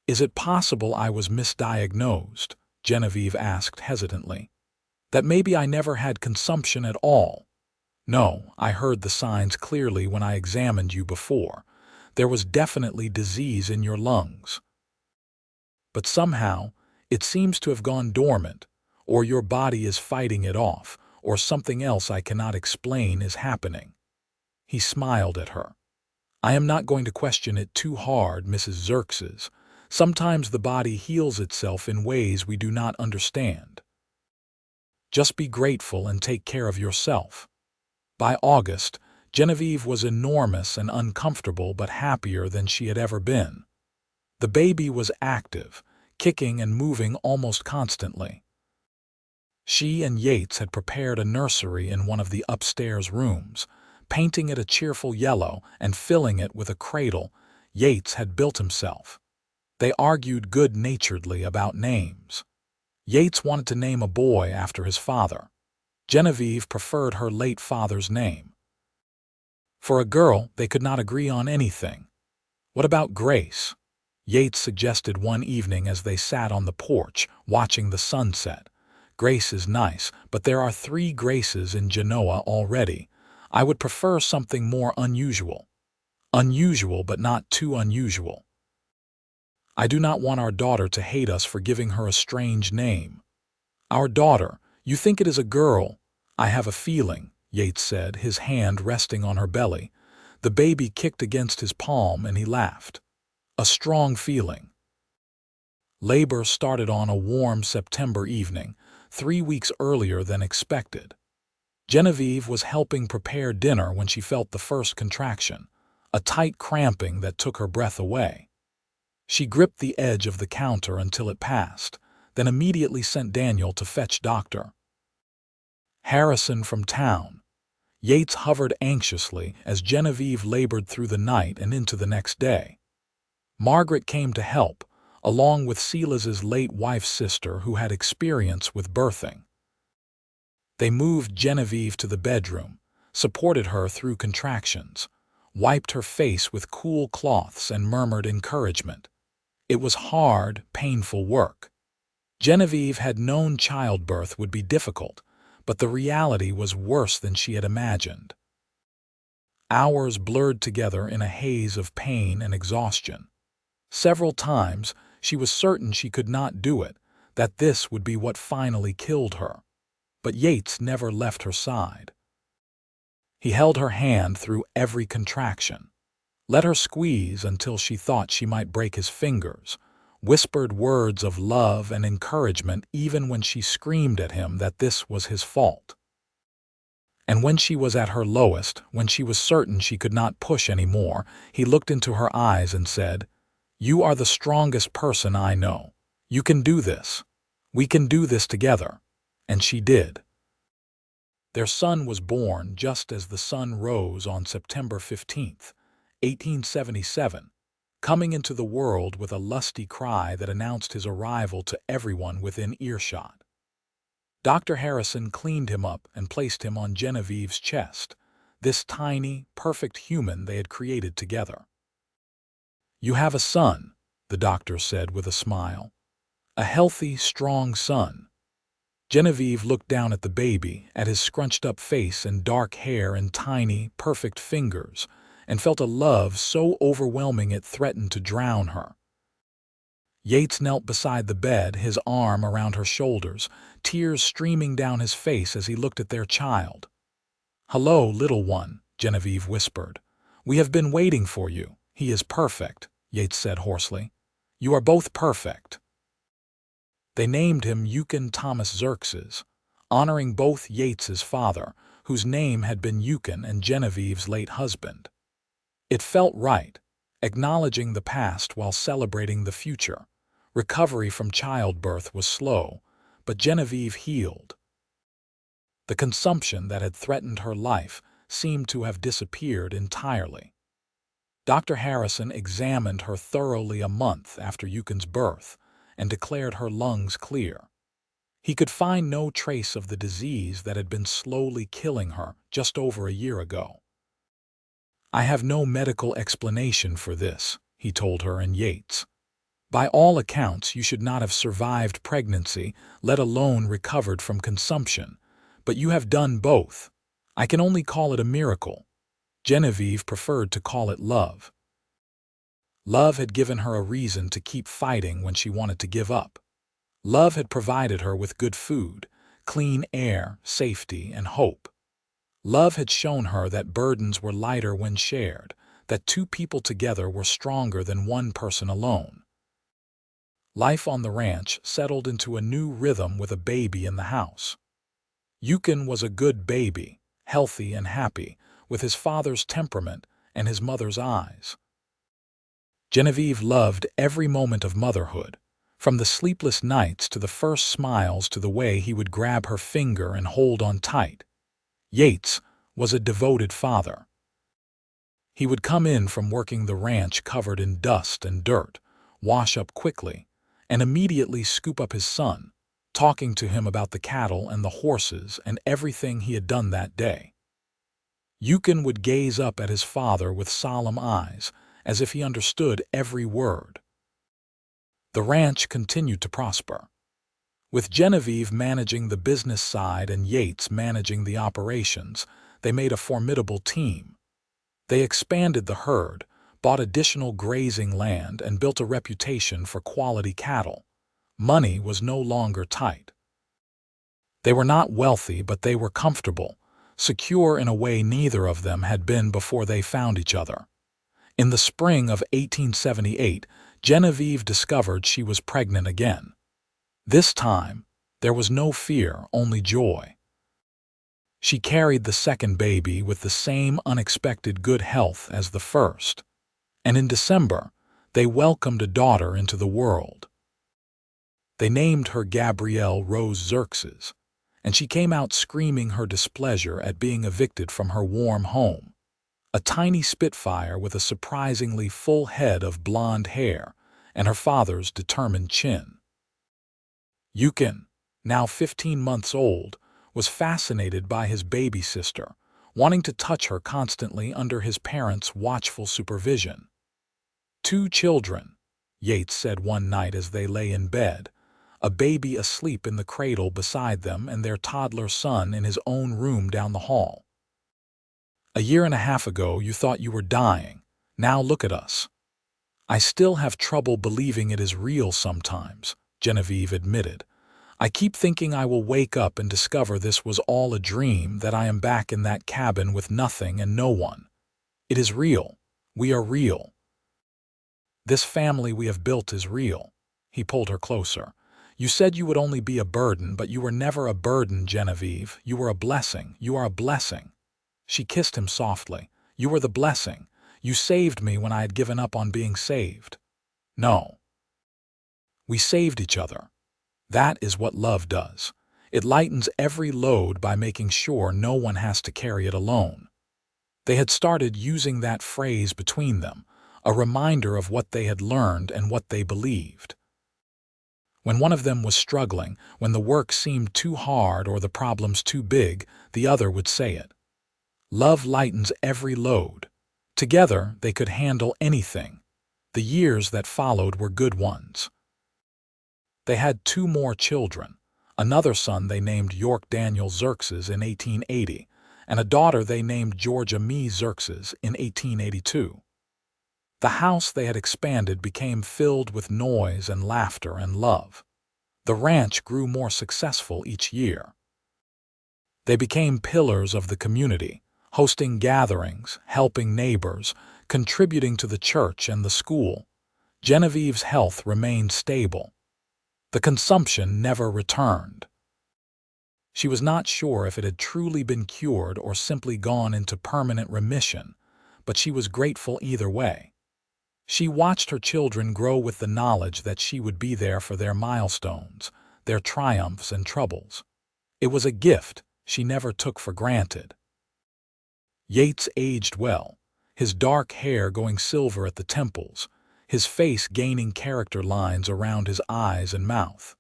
"Is it possible I was misdiagnosed?" Genevieve asked hesitantly. "That maybe I never had consumption at all?" "No, I heard the signs clearly when I examined you before. There was definitely disease in your lungs. But somehow, it seems to have gone dormant, or your body is fighting it off, or something else I cannot explain is happening." He smiled at her. "I am not going to question it too hard, Mrs. Xerxes. Sometimes the body heals itself in ways we do not understand. Just be grateful and take care of yourself." By August, Genevieve was enormous and uncomfortable but happier than she had ever been. The baby was active, kicking and moving almost constantly. She and Yates had prepared a nursery in one of the upstairs rooms, painting it a cheerful yellow and filling it with a cradle Yates had built himself. They argued good-naturedly about names. Yates wanted to name a boy after his father. Genevieve preferred her late father's name. For a girl, they could not agree on anything. "What about Grace?" Yates suggested one evening as they sat on the porch, watching the sunset. "Grace is nice, but there are 3 Graces in Genoa already. I would prefer something more unusual." "Unusual, but not too unusual." I do not want our daughter to hate us for giving her a strange name. Our daughter, you think it is a girl? I have a feeling, Yates said, his hand resting on her belly. The baby kicked against his palm and he laughed. A strong feeling. Labor started on a warm September evening, 3 weeks earlier than expected. Genevieve was helping prepare dinner when she felt the first contraction, a tight cramping that took her breath away. She gripped the edge of the counter until it passed, then immediately sent Daniel to fetch Dr. Harrison from town. Yates hovered anxiously as Genevieve labored through the night and into the next day. Margaret came to help, along with Silas's late wife's sister who had experience with birthing. They moved Genevieve to the bedroom, supported her through contractions, wiped her face with cool cloths and murmured encouragement. It was hard, painful work. Genevieve had known childbirth would be difficult, but the reality was worse than she had imagined. Hours blurred together in a haze of pain and exhaustion. Several times, she was certain she could not do it, that this would be what finally killed her. But Yates never left her side. He held her hand through every contraction, let her squeeze until she thought she might break his fingers, whispered words of love and encouragement even when she screamed at him that this was his fault. And when she was at her lowest, when she was certain she could not push any more, he looked into her eyes and said, "You are the strongest person I know. You can do this. We can do this together." And she did. Their son was born just as the sun rose on September 15th, 1877, coming into the world with a lusty cry that announced his arrival to everyone within earshot. Dr. Harrison cleaned him up and placed him on Genevieve's chest, this tiny, perfect human they had created together. "You have a son," the doctor said with a smile. "A healthy, strong son." Genevieve looked down at the baby, at his scrunched-up face and dark hair and tiny, perfect fingers, and felt a love so overwhelming it threatened to drown her. Yates knelt beside the bed, his arm around her shoulders, tears streaming down his face as he looked at their child. "Hello, little one," Genevieve whispered. "We have been waiting for you. He is perfect," Yates said hoarsely. "You are both perfect." They named him Thomas Xerxes, honoring both Yates's father, whose name had been Euchen, and Genevieve's late husband. It felt right, acknowledging the past while celebrating the future. Recovery from childbirth was slow, but Genevieve healed. The consumption that had threatened her life seemed to have disappeared entirely. Dr. Harrison examined her thoroughly a month after Euchen's birth and declared her lungs clear. He could find no trace of the disease that had been slowly killing her just over a year ago. "I have no medical explanation for this," he told her and Yates. "By all accounts, you should not have survived pregnancy, let alone recovered from consumption. But you have done both. I can only call it a miracle." Genevieve preferred to call it love. Love had given her a reason to keep fighting when she wanted to give up. Love had provided her with good food, clean air, safety, and hope. Love had shown her that burdens were lighter when shared, that two people together were stronger than one person alone. Life on the ranch settled into a new rhythm with a baby in the house. Euchen was a good baby, healthy and happy, with his father's temperament and his mother's eyes. Genevieve loved every moment of motherhood, from the sleepless nights to the first smiles to the way he would grab her finger and hold on tight. Yates was a devoted father. He would come in from working the ranch covered in dust and dirt, wash up quickly, and immediately scoop up his son, talking to him about the cattle and the horses and everything he had done that day. Euchen would gaze up at his father with solemn eyes, as if he understood every word. The ranch continued to prosper. With Genevieve managing the business side and Yates managing the operations, they made a formidable team. They expanded the herd, bought additional grazing land, and built a reputation for quality cattle. Money was no longer tight. They were not wealthy, but they were comfortable, secure in a way neither of them had been before they found each other. In the spring of 1878, Genevieve discovered she was pregnant again. This time, there was no fear, only joy. She carried the second baby with the same unexpected good health as the first, and in December, they welcomed a daughter into the world. They named her Gabrielle Rose Xerxes, and she came out screaming her displeasure at being evicted from her warm home. A tiny spitfire with a surprisingly full head of blonde hair and her father's determined chin. Yukin, now 15 months old, was fascinated by his baby sister, wanting to touch her constantly under his parents' watchful supervision. "Two children," Yates said one night as they lay in bed, a baby asleep in the cradle beside them and their toddler son in his own room down the hall. "A year and a half ago you thought you were dying. Now look at us." "I still have trouble believing it is real sometimes," Genevieve admitted. "I keep thinking I will wake up and discover this was all a dream, that I am back in that cabin with nothing and no one. It is real. We are real. This family we have built is real." He pulled her closer. "You said you would only be a burden, but you were never a burden, Genevieve. You were a blessing. You are a blessing." She kissed him softly. "You were the blessing. You saved me when I had given up on being saved." "No. We saved each other. That is what love does. It lightens every load by making sure no one has to carry it alone." They had started using that phrase between them, a reminder of what they had learned and what they believed. When one of them was struggling, when the work seemed too hard or the problems too big, the other would say it. Love lightens every load. Together, they could handle anything. The years that followed were good ones. They had 2 more children, another son they named York Daniel Xerxes in 1880, and a daughter they named Georgia Mee Xerxes in 1882. The house they had expanded became filled with noise and laughter and love. The ranch grew more successful each year. They became pillars of the community, hosting gatherings, helping neighbors, contributing to the church and the school. Genevieve's health remained stable. The consumption never returned. She was not sure if it had truly been cured or simply gone into permanent remission, but she was grateful either way. She watched her children grow with the knowledge that she would be there for their milestones, their triumphs and troubles. It was a gift she never took for granted. Yates aged well, his dark hair going silver at the temples, his face gaining character lines around his eyes and mouth.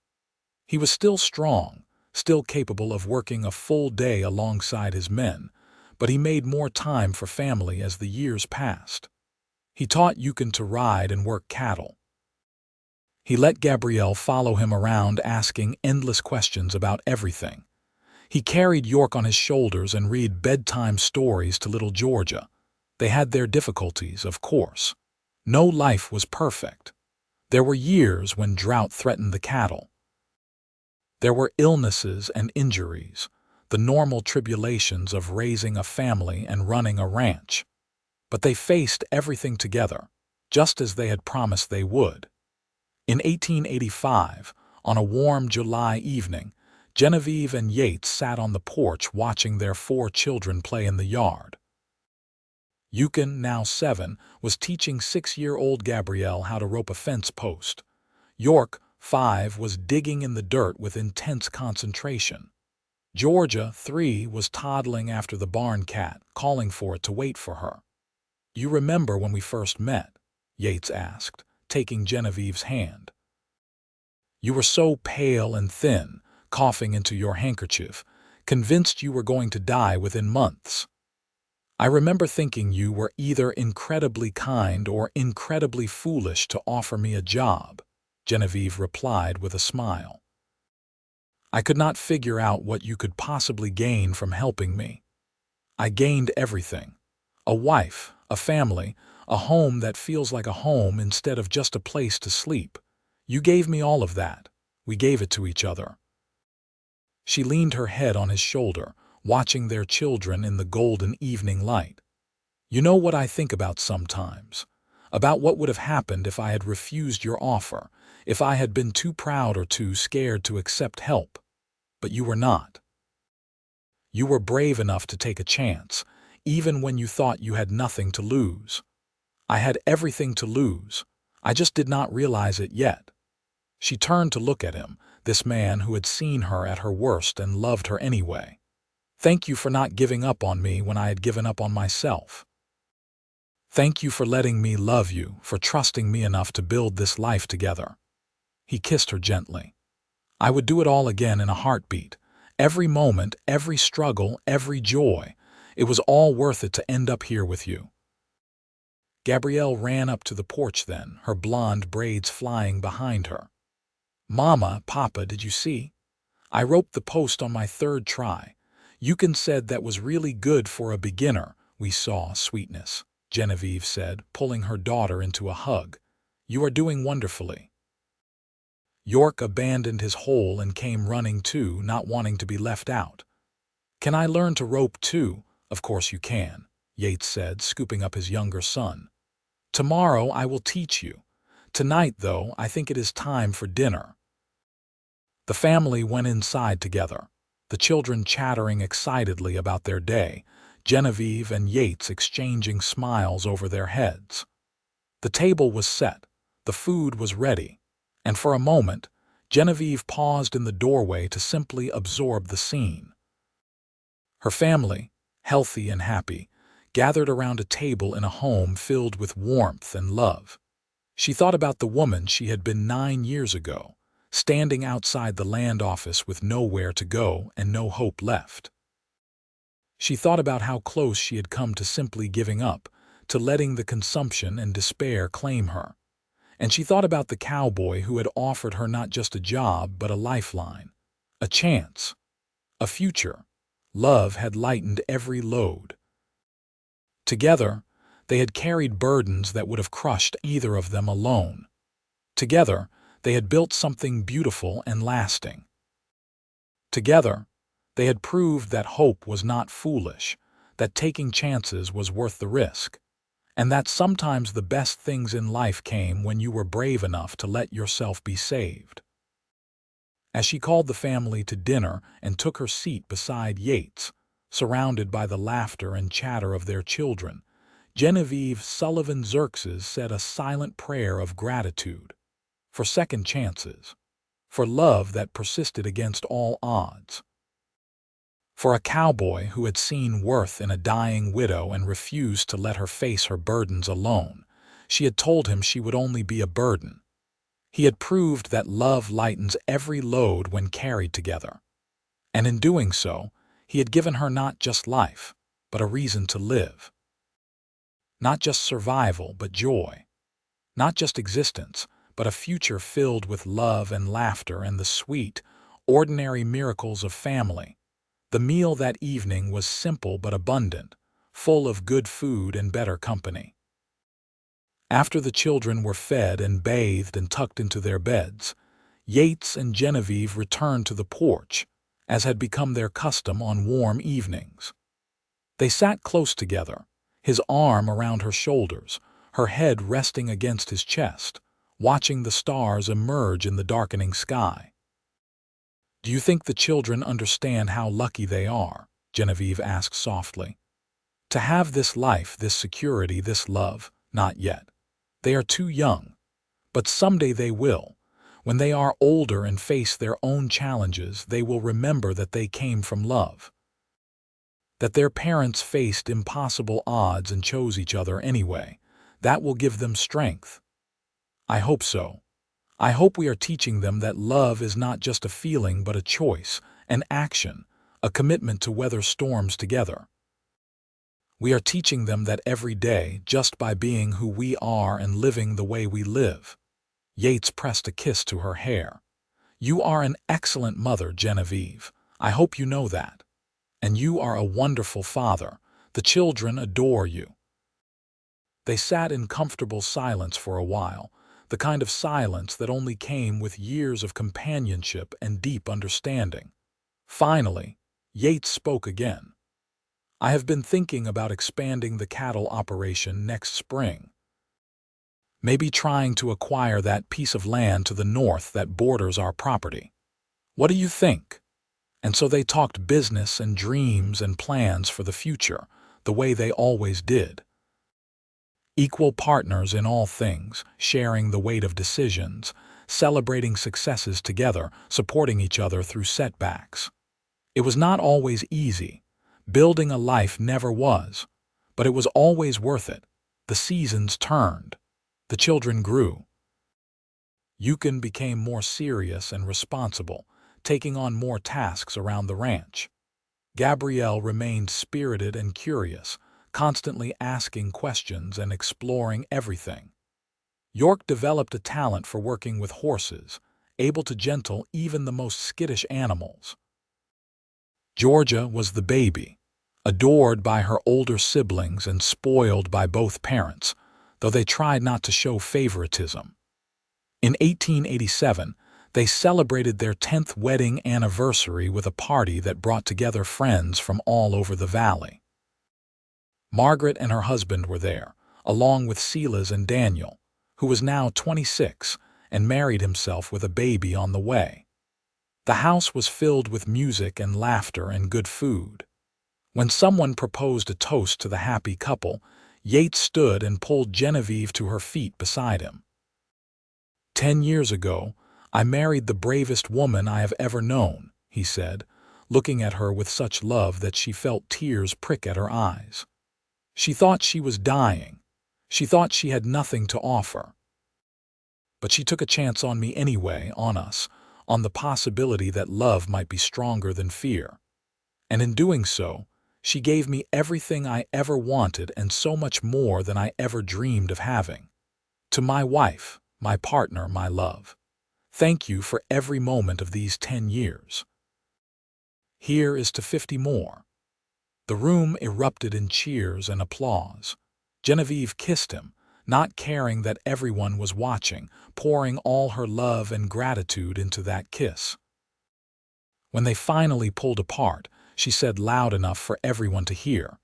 He was still strong, still capable of working a full day alongside his men, but he made more time for family as the years passed. He taught Yukin to ride and work cattle. He let Gabrielle follow him around, asking endless questions about everything. He carried York on his shoulders and read bedtime stories to little Georgia. They had their difficulties, of course. No life was perfect. There were years when drought threatened the cattle. There were illnesses and injuries, the normal tribulations of raising a family and running a ranch. But they faced everything together, just as they had promised they would. In 1885, on a warm July evening, Genevieve and Yates sat on the porch watching their 4 children play in the yard. Yukin, now 7, was teaching 6-year-old Gabrielle how to rope a fence post. York, 5, was digging in the dirt with intense concentration. Georgia, 3, was toddling after the barn cat, calling for it to wait for her. "You remember when we first met?" Yates asked, taking Genevieve's hand. "You were so pale and thin, coughing into your handkerchief, convinced you were going to die within months. I remember thinking you were either incredibly kind or incredibly foolish to offer me a job," Genevieve replied with a smile. "I could not figure out what you could possibly gain from helping me. I gained everything: a wife, a family, a home that feels like a home instead of just a place to sleep. You gave me all of that. We gave it to each other." She leaned her head on his shoulder, watching their children in the golden evening light. "You know what I think about sometimes? About what would have happened if I had refused your offer, if I had been too proud or too scared to accept help. But you were not. You were brave enough to take a chance, even when you thought you had nothing to lose. I had everything to lose. I just did not realize it yet." She turned to look at him, this man who had seen her at her worst and loved her anyway. "Thank you for not giving up on me when I had given up on myself. Thank you for letting me love you, for trusting me enough to build this life together." He kissed her gently. "I would do it all again in a heartbeat. Every moment, every struggle, every joy. It was all worth it to end up here with you." Gabrielle ran up to the porch then, her blonde braids flying behind her. "Mama, Papa, did you see? I roped the post on my third try. Eugen said that was really good for a beginner." "We saw, sweetness," Genevieve said, pulling her daughter into a hug. "You are doing wonderfully." York abandoned his hole and came running too, not wanting to be left out. "Can I learn to rope too?" "Of course you can," Yates said, scooping up his younger son. "Tomorrow I will teach you. Tonight, though, I think it is time for dinner." The family went inside together, the children chattering excitedly about their day, Genevieve and Yates exchanging smiles over their heads. The table was set, the food was ready, and for a moment, Genevieve paused in the doorway to simply absorb the scene. Her family, healthy and happy, gathered around a table in a home filled with warmth and love. She thought about the woman she had been 9 years ago, standing outside the land office with nowhere to go and no hope left. She thought about how close she had come to simply giving up, to letting the consumption and despair claim her. And she thought about the cowboy who had offered her not just a job but a lifeline, a chance, a future. Love had lightened every load. Together, they had carried burdens that would have crushed either of them alone. Together, they had built something beautiful and lasting. Together, they had proved that hope was not foolish, that taking chances was worth the risk, and that sometimes the best things in life came when you were brave enough to let yourself be saved. As she called the family to dinner and took her seat beside Yates, surrounded by the laughter and chatter of their children, Genevieve Sullivan Xerxes said a silent prayer of gratitude for second chances, for love that persisted against all odds, for a cowboy who had seen worth in a dying widow and refused to let her face her burdens alone. She had told him she would only be a burden. He had proved that love lightens every load when carried together. And in doing so, he had given her not just life, but a reason to live. Not just survival, but joy. Not just existence, but a future filled with love and laughter and the sweet, ordinary miracles of family. The meal that evening was simple but abundant, full of good food and better company. After the children were fed and bathed and tucked into their beds, Yates and Genevieve returned to the porch, as had become their custom on warm evenings. They sat close together, his arm around her shoulders, her head resting against his chest, watching the stars emerge in the darkening sky. "Do you think the children understand how lucky they are?" Genevieve asked softly. "To have this life, this security, this love? Not yet. They are too young. But someday they will. When they are older and face their own challenges, they will remember that they came from love. That their parents faced impossible odds and chose each other anyway. That will give them strength. I hope so. I hope we are teaching them that love is not just a feeling but a choice, an action, a commitment to weather storms together. We are teaching them that every day, just by being who we are and living the way we live." Yates pressed a kiss to her hair. "You are an excellent mother, Genevieve. I hope you know that. And you are a wonderful father. The children adore you." They sat in comfortable silence for a while, the kind of silence that only came with years of companionship and deep understanding. Finally, Yates spoke again. "I have been thinking about expanding the cattle operation next spring. Maybe trying to acquire that piece of land to the north that borders our property. What do you think?" And so they talked business and dreams and plans for the future, the way they always did. Equal partners in all things, sharing the weight of decisions, celebrating successes together, supporting each other through setbacks. It was not always easy. Building a life never was. But it was always worth it. The seasons turned. The children grew. Yukon became more serious and responsible, taking on more tasks around the ranch. Gabrielle remained spirited and curious, constantly asking questions and exploring everything. York developed a talent for working with horses, able to gentle even the most skittish animals. Georgia was the baby, adored by her older siblings and spoiled by both parents, though they tried not to show favoritism. In 1887, they celebrated their 10th wedding anniversary with a party that brought together friends from all over the valley. Margaret and her husband were there, along with Silas and Daniel, who was now 26 and married himself with a baby on the way. The house was filled with music and laughter and good food. When someone proposed a toast to the happy couple, Yates stood and pulled Genevieve to her feet beside him. "10 years ago, I married the bravest woman I have ever known," he said, looking at her with such love that she felt tears prick at her eyes. She thought she was dying. She thought she had nothing to offer. But she took a chance on me anyway, on us, on the possibility that love might be stronger than fear. And in doing so, she gave me everything I ever wanted and so much more than I ever dreamed of having. To my wife, my partner, my love, thank you for every moment of these 10 years. Here is to 50 more. The room erupted in cheers and applause. Genevieve kissed him, not caring that everyone was watching, pouring all her love and gratitude into that kiss. When they finally pulled apart, she said loud enough for everyone to hear,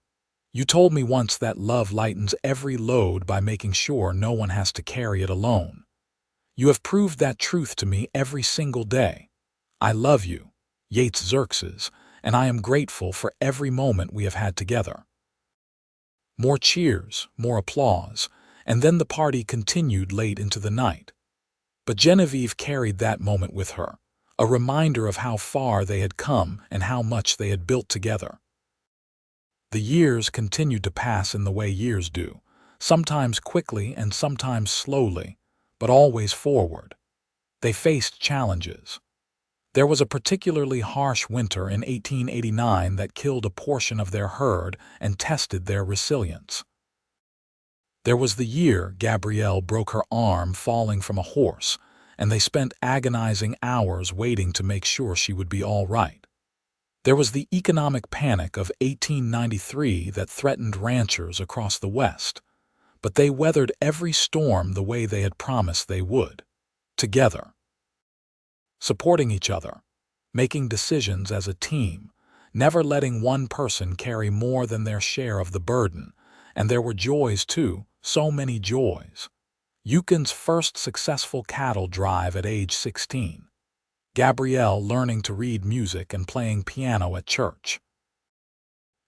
"You told me once that love lightens every load by making sure no one has to carry it alone. You have proved that truth to me every single day. I love you, Yates Xerxes, and I am grateful for every moment we have had together." More cheers, more applause, and then the party continued late into the night. But Genevieve carried that moment with her, a reminder of how far they had come and how much they had built together. The years continued to pass in the way years do, sometimes quickly and sometimes slowly, but always forward. They faced challenges. There was a particularly harsh winter in 1889 that killed a portion of their herd and tested their resilience. There was the year Gabrielle broke her arm falling from a horse, and they spent agonizing hours waiting to make sure she would be all right. There was the economic panic of 1893 that threatened ranchers across the West, but they weathered every storm the way they had promised they would, together. Supporting each other, making decisions as a team, never letting one person carry more than their share of the burden, and there were joys too, so many joys. Yukon's first successful cattle drive at age 16. Gabrielle learning to read music and playing piano at church.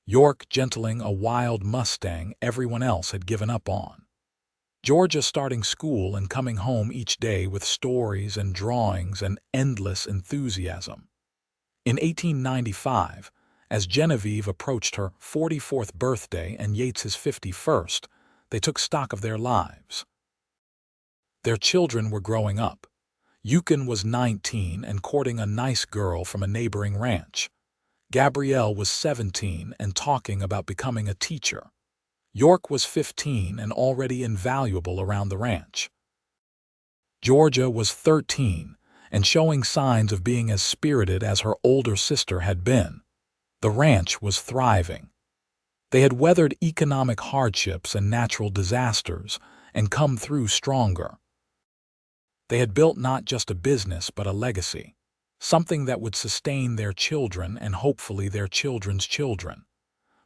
York gentling a wild Mustang everyone else had given up on. Georgia starting school and coming home each day with stories and drawings and endless enthusiasm. In 1895, as Genevieve approached her 44th birthday and Yates's 51st, they took stock of their lives. Their children were growing up. Yukon was 19 and courting a nice girl from a neighboring ranch. Gabrielle was 17 and talking about becoming a teacher. York was 15 and already invaluable around the ranch. Georgia was 13 and showing signs of being as spirited as her older sister had been. The ranch was thriving. They had weathered economic hardships and natural disasters and come through stronger. They had built not just a business but a legacy, something that would sustain their children and hopefully their children's children.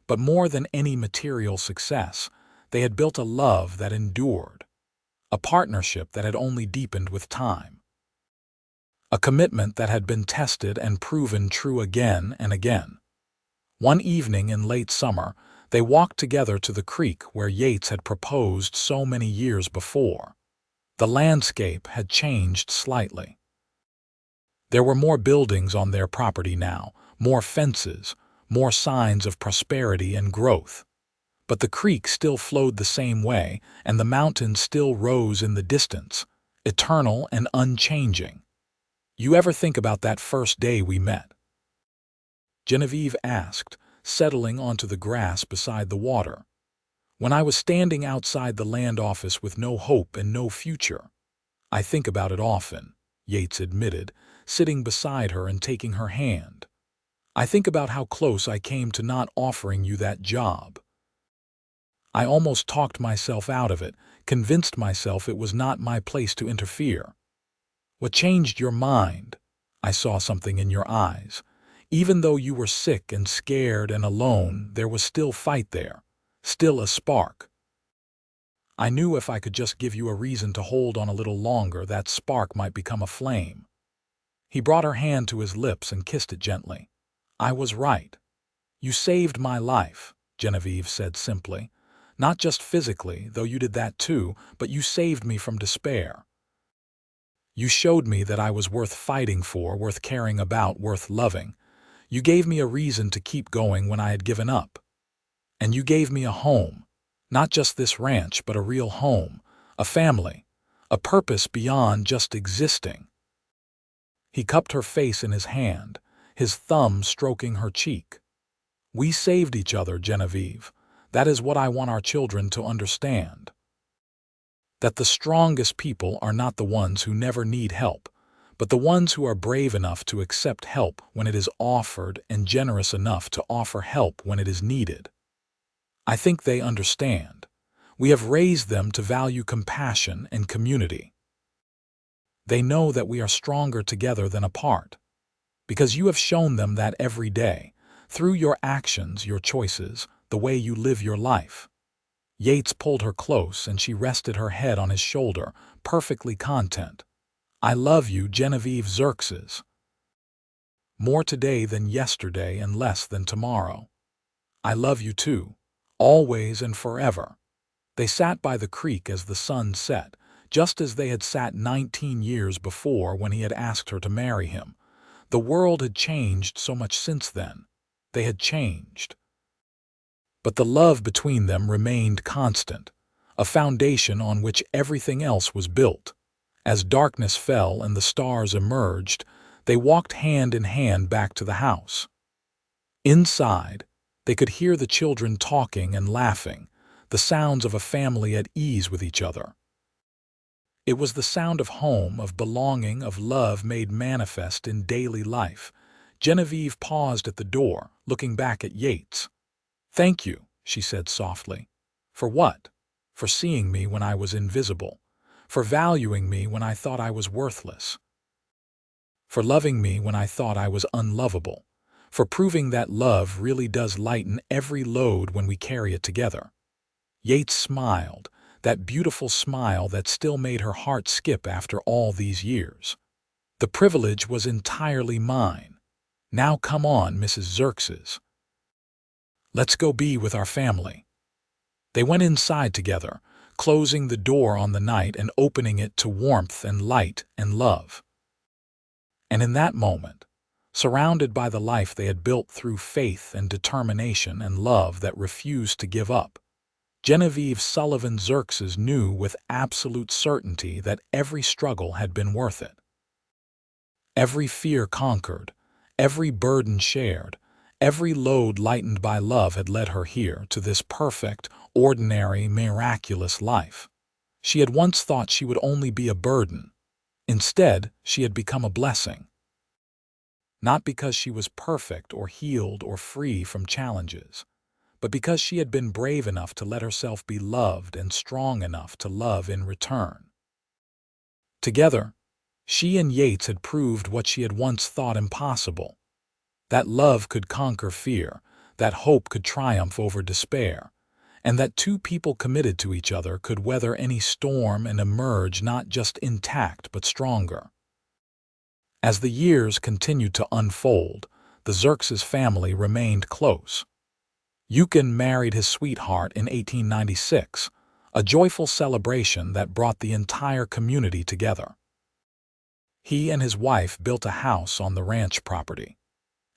But more than any material success, they had built a love that endured, a partnership that had only deepened with time, a commitment that had been tested and proven true again and again. One evening in late summer, they walked together to the creek where Yates had proposed so many years before. The landscape had changed slightly. There were more buildings on their property now, more fences, more signs of prosperity and growth. But the creek still flowed the same way, and the mountains still rose in the distance, eternal and unchanging. "You ever think about that first day we met?" Genevieve asked, settling onto the grass beside the water. "When I was standing outside the land office with no hope and no future." "I think about it often," Yates admitted, sitting beside her and taking her hand. "I think about how close I came to not offering you that job. I almost talked myself out of it, convinced myself it was not my place to interfere." "What changed your mind?" "I saw something in your eyes. Even though you were sick and scared and alone, there was still fight there, still a spark. I knew if I could just give you a reason to hold on a little longer, that spark might become a flame." He brought her hand to his lips and kissed it gently. "I was right. You saved my life," Genevieve said simply. "Not just physically, though you did that too, but you saved me from despair. You showed me that I was worth fighting for, worth caring about, worth loving. You gave me a reason to keep going when I had given up. And you gave me a home, not just this ranch, but a real home, a family, a purpose beyond just existing." He cupped her face in his hand, his thumb stroking her cheek. "We saved each other, Genevieve. That is what I want our children to understand. That the strongest people are not the ones who never need help, but the ones who are brave enough to accept help when it is offered and generous enough to offer help when it is needed. I think they understand. We have raised them to value compassion and community. They know that we are stronger together than apart, because you have shown them that every day, through your actions, your choices, the way you live your life." Yates pulled her close and she rested her head on his shoulder, perfectly content. "I love you, Genevieve Xerxes. More today than yesterday and less than tomorrow. I love you too, always and forever." They sat by the creek as the sun set, just as they had sat 19 years before when he had asked her to marry him. The world had changed so much since then. They had changed. But the love between them remained constant, a foundation on which everything else was built. As darkness fell and the stars emerged, they walked hand in hand back to the house. Inside, they could hear the children talking and laughing, the sounds of a family at ease with each other. It was the sound of home, of belonging, of love made manifest in daily life. Genevieve paused at the door, looking back at Yates. "Thank you," she said softly. "For what?" "For seeing me when I was invisible. For valuing me when I thought I was worthless. For loving me when I thought I was unlovable. For proving that love really does lighten every load when we carry it together." Yates smiled, that beautiful smile that still made her heart skip after all these years. "The privilege was entirely mine. Now come on, Mrs. Xerxes. Let's go be with our family." They went inside together, closing the door on the night and opening it to warmth and light and love. And in that moment, surrounded by the life they had built through faith and determination and love that refused to give up, Genevieve Sullivan Xerxes knew with absolute certainty that every struggle had been worth it. Every fear conquered, every burden shared, every load lightened by love had led her here to this perfect, ordinary, miraculous life. She had once thought she would only be a burden. Instead, she had become a blessing. Not because she was perfect or healed or free from challenges, but because she had been brave enough to let herself be loved and strong enough to love in return. Together, she and Yates had proved what she had once thought impossible: that love could conquer fear, that hope could triumph over despair, and that two people committed to each other could weather any storm and emerge not just intact but stronger. As the years continued to unfold, the Xerxes family remained close. Eugen married his sweetheart in 1896, a joyful celebration that brought the entire community together. He and his wife built a house on the ranch property,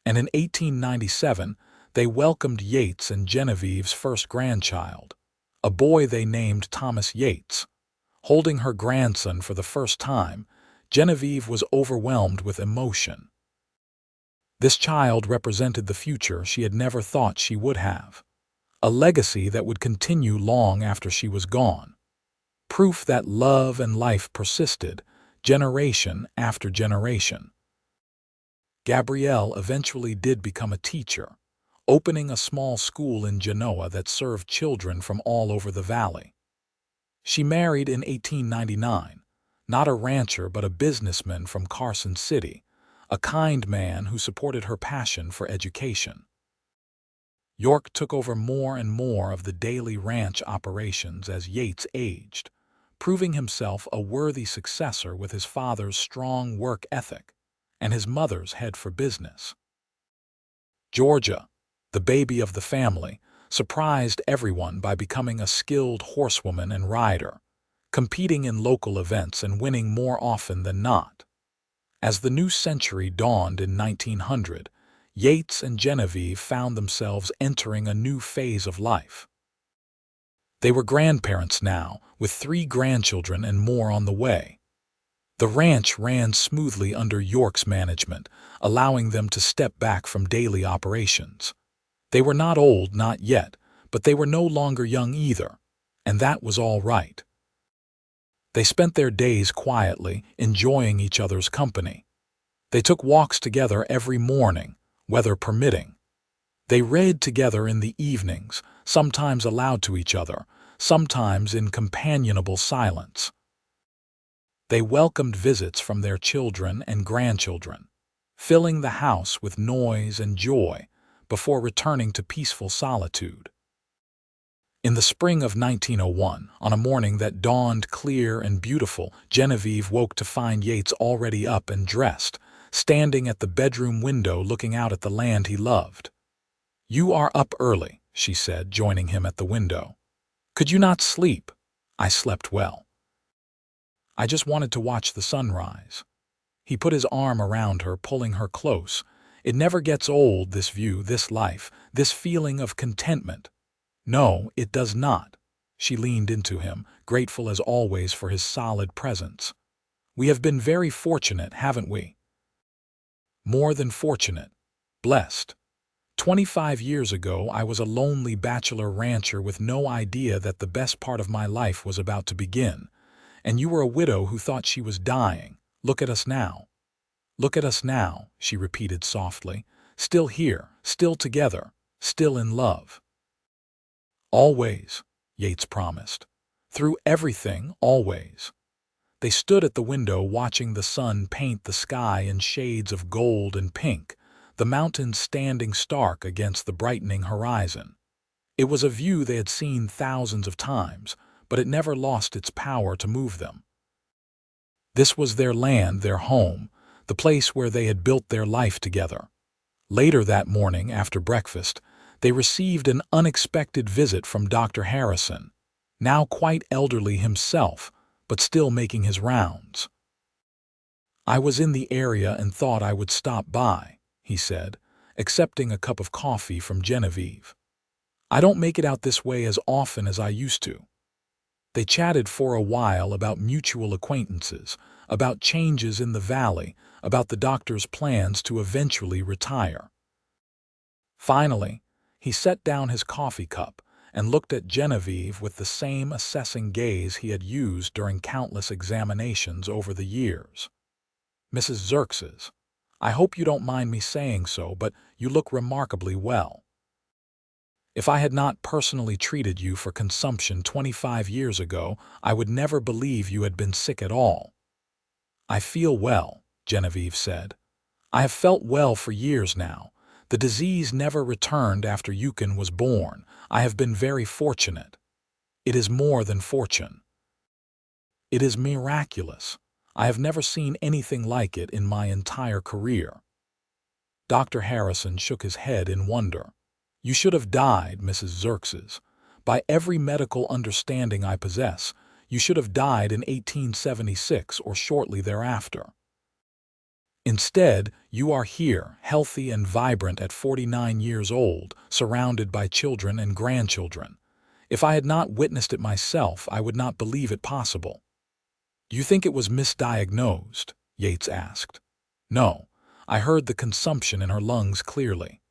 and in 1897 they welcomed Yates and Genevieve's first grandchild, a boy they named Thomas Yates. Holding her grandson for the first time, Genevieve was overwhelmed with emotion. This child represented the future she had never thought she would have, a legacy that would continue long after she was gone, proof that love and life persisted, generation after generation. Gabrielle eventually did become a teacher, opening a small school in Genoa that served children from all over the valley. She married in 1899, not a rancher but a businessman from Carson City, a kind man who supported her passion for education. York took over more and more of the daily ranch operations as Yates aged, proving himself a worthy successor with his father's strong work ethic and his mother's head for business. Georgia, the baby of the family, surprised everyone by becoming a skilled horsewoman and rider, competing in local events and winning more often than not. As the new century dawned in 1900, Yates and Genevieve found themselves entering a new phase of life. They were grandparents now, with 3 grandchildren and more on the way. The ranch ran smoothly under York's management, allowing them to step back from daily operations. They were not old, not yet, but they were no longer young either, and that was all right. They spent their days quietly, enjoying each other's company. They took walks together every morning, weather permitting. They read together in the evenings, sometimes aloud to each other, sometimes in companionable silence. They welcomed visits from their children and grandchildren, filling the house with noise and joy before returning to peaceful solitude. In the spring of 1901, on a morning that dawned clear and beautiful, Genevieve woke to find Yates already up and dressed, standing at the bedroom window looking out at the land he loved. "You are up early," she said, joining him at the window. "Could you not sleep?" "I slept well. I just wanted to watch the sunrise." He put his arm around her, pulling her close. "It never gets old, this view, this life, this feeling of contentment." "No, it does not." She leaned into him, grateful as always for his solid presence. "We have been very fortunate, haven't we?" "More than fortunate. Blessed. 25 years ago, I was a lonely bachelor rancher with no idea that the best part of my life was about to begin. And you were a widow who thought she was dying. Look at us now." "Look at us now," she repeated softly. "Still here, still together, still in love." "Always," Yates promised. "Through everything, always." They stood at the window watching the sun paint the sky in shades of gold and pink, the mountains standing stark against the brightening horizon. It was a view they had seen thousands of times, but it never lost its power to move them. This was their land, their home, the place where they had built their life together. Later that morning, after breakfast, they received an unexpected visit from Dr. Harrison, now quite elderly himself, but still making his rounds. "I was in the area and thought I would stop by," he said, accepting a cup of coffee from Genevieve. "I don't make it out this way as often as I used to." They chatted for a while about mutual acquaintances, about changes in the valley, about the doctor's plans to eventually retire. Finally, he set down his coffee cup and looked at Genevieve with the same assessing gaze he had used during countless examinations over the years. "Mrs. Xerxes, I hope you don't mind me saying so, but you look remarkably well." If I had not personally treated you for consumption 25 years ago, I would never believe you had been sick at all." "I feel well," Genevieve said. "I have felt well for years now. The disease never returned after Yukon was born. I have been very fortunate." "It is more than fortune. It is miraculous. I have never seen anything like it in my entire career." Dr. Harrison shook his head in wonder. "You should have died, Mrs. Xerxes. By every medical understanding I possess, you should have died in 1876 or shortly thereafter. Instead, you are here, healthy and vibrant at 49 years old, surrounded by children and grandchildren. If I had not witnessed it myself, I would not believe it possible." "You think it was misdiagnosed?" Yates asked. "No, I heard the consumption in her lungs clearly.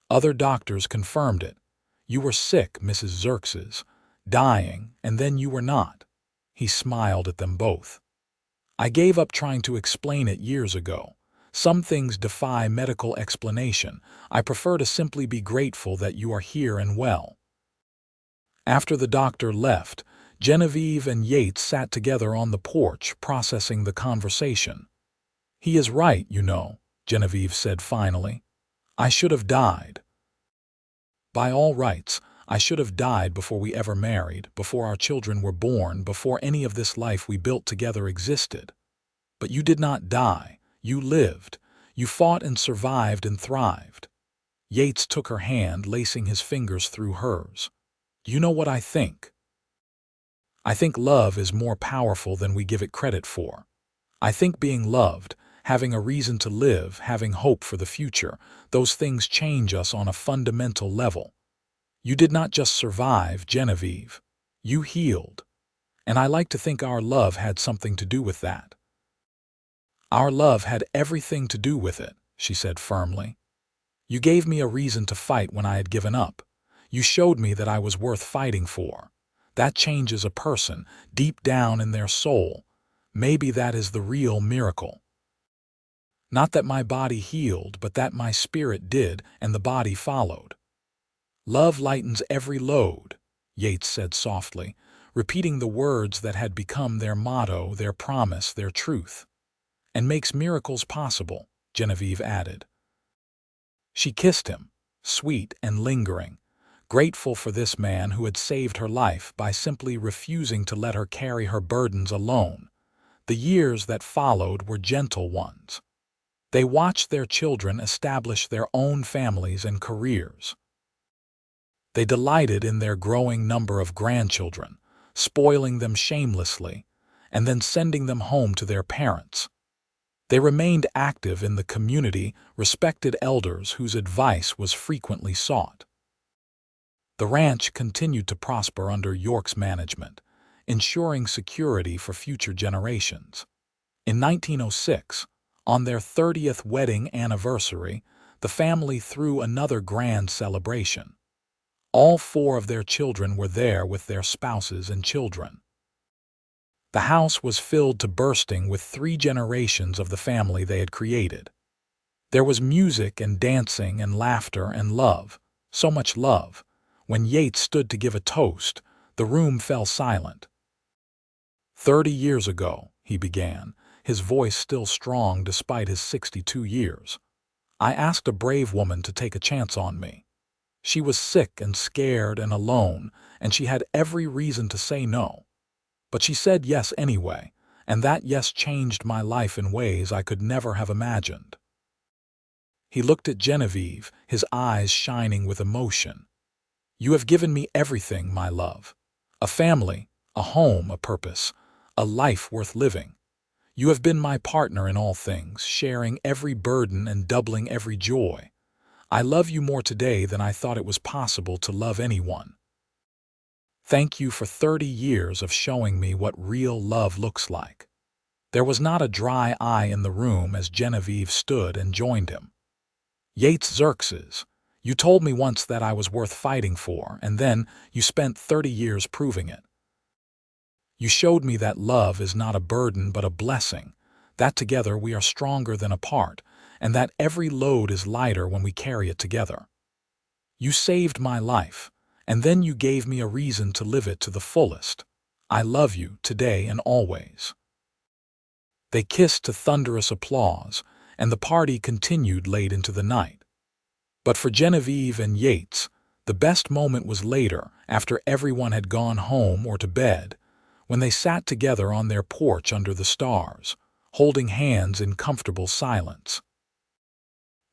Other doctors confirmed it. You were sick, Mrs. Xerxes, dying, and then you were not." He smiled at them both. "I gave up trying to explain it years ago. Some things defy medical explanation. I prefer to simply be grateful that you are here and well." After the doctor left, Genevieve and Yates sat together on the porch, processing the conversation. "He is right, you know," Genevieve said finally. "I should have died. By all rights, I should have died before we ever married, before our children were born, before any of this life we built together existed. But you did not die. You lived. You fought and survived and thrived." Yates took her hand, lacing his fingers through hers. "You know what I think? I think love is more powerful than we give it credit for. I think being loved, having a reason to live, having hope for the future, those things change us on a fundamental level. You did not just survive, Genevieve. You healed. And I like to think our love had something to do with that." "Our love had everything to do with it," she said firmly. "You gave me a reason to fight when I had given up. You showed me that I was worth fighting for. That changes a person, deep down in their soul. Maybe that is the real miracle. Not that my body healed, but that my spirit did, and the body followed." "Love lightens every load," Yates said softly, repeating the words that had become their motto, their promise, their truth. "And makes miracles possible," Genevieve added. She kissed him, sweet and lingering, grateful for this man who had saved her life by simply refusing to let her carry her burdens alone. The years that followed were gentle ones. They watched their children establish their own families and careers. They delighted in their growing number of grandchildren, spoiling them shamelessly, and then sending them home to their parents. They remained active in the community, respected elders whose advice was frequently sought. The ranch continued to prosper under York's management, ensuring security for future generations. In 1906, on their 30th wedding anniversary, the family threw another grand celebration. All 4 of their children were there with their spouses and children. The house was filled to bursting with 3 generations of the family they had created. There was music and dancing and laughter and love, so much love. When Yates stood to give a toast, the room fell silent. "30 years ago," he began, his voice still strong despite his 62 years, "I asked a brave woman to take a chance on me. She was sick and scared and alone, and she had every reason to say no. But she said yes anyway, and that yes changed my life in ways I could never have imagined." He looked at Genevieve, his eyes shining with emotion. "You have given me everything, my love. A family, a home, a purpose, a life worth living. You have been my partner in all things, sharing every burden and doubling every joy. I love you more today than I thought it was possible to love anyone. Thank you for 30 years of showing me what real love looks like." There was not a dry eye in the room as Genevieve stood and joined him. "Yates Xerxes, you told me once that I was worth fighting for, and then you spent 30 years proving it. You showed me that love is not a burden but a blessing, that together we are stronger than apart, and that every load is lighter when we carry it together. You saved my life, and then you gave me a reason to live it to the fullest. I love you today and always." They kissed to thunderous applause, and the party continued late into the night. But for Genevieve and Yates, the best moment was later, after everyone had gone home or to bed, when they sat together on their porch under the stars, holding hands in comfortable silence.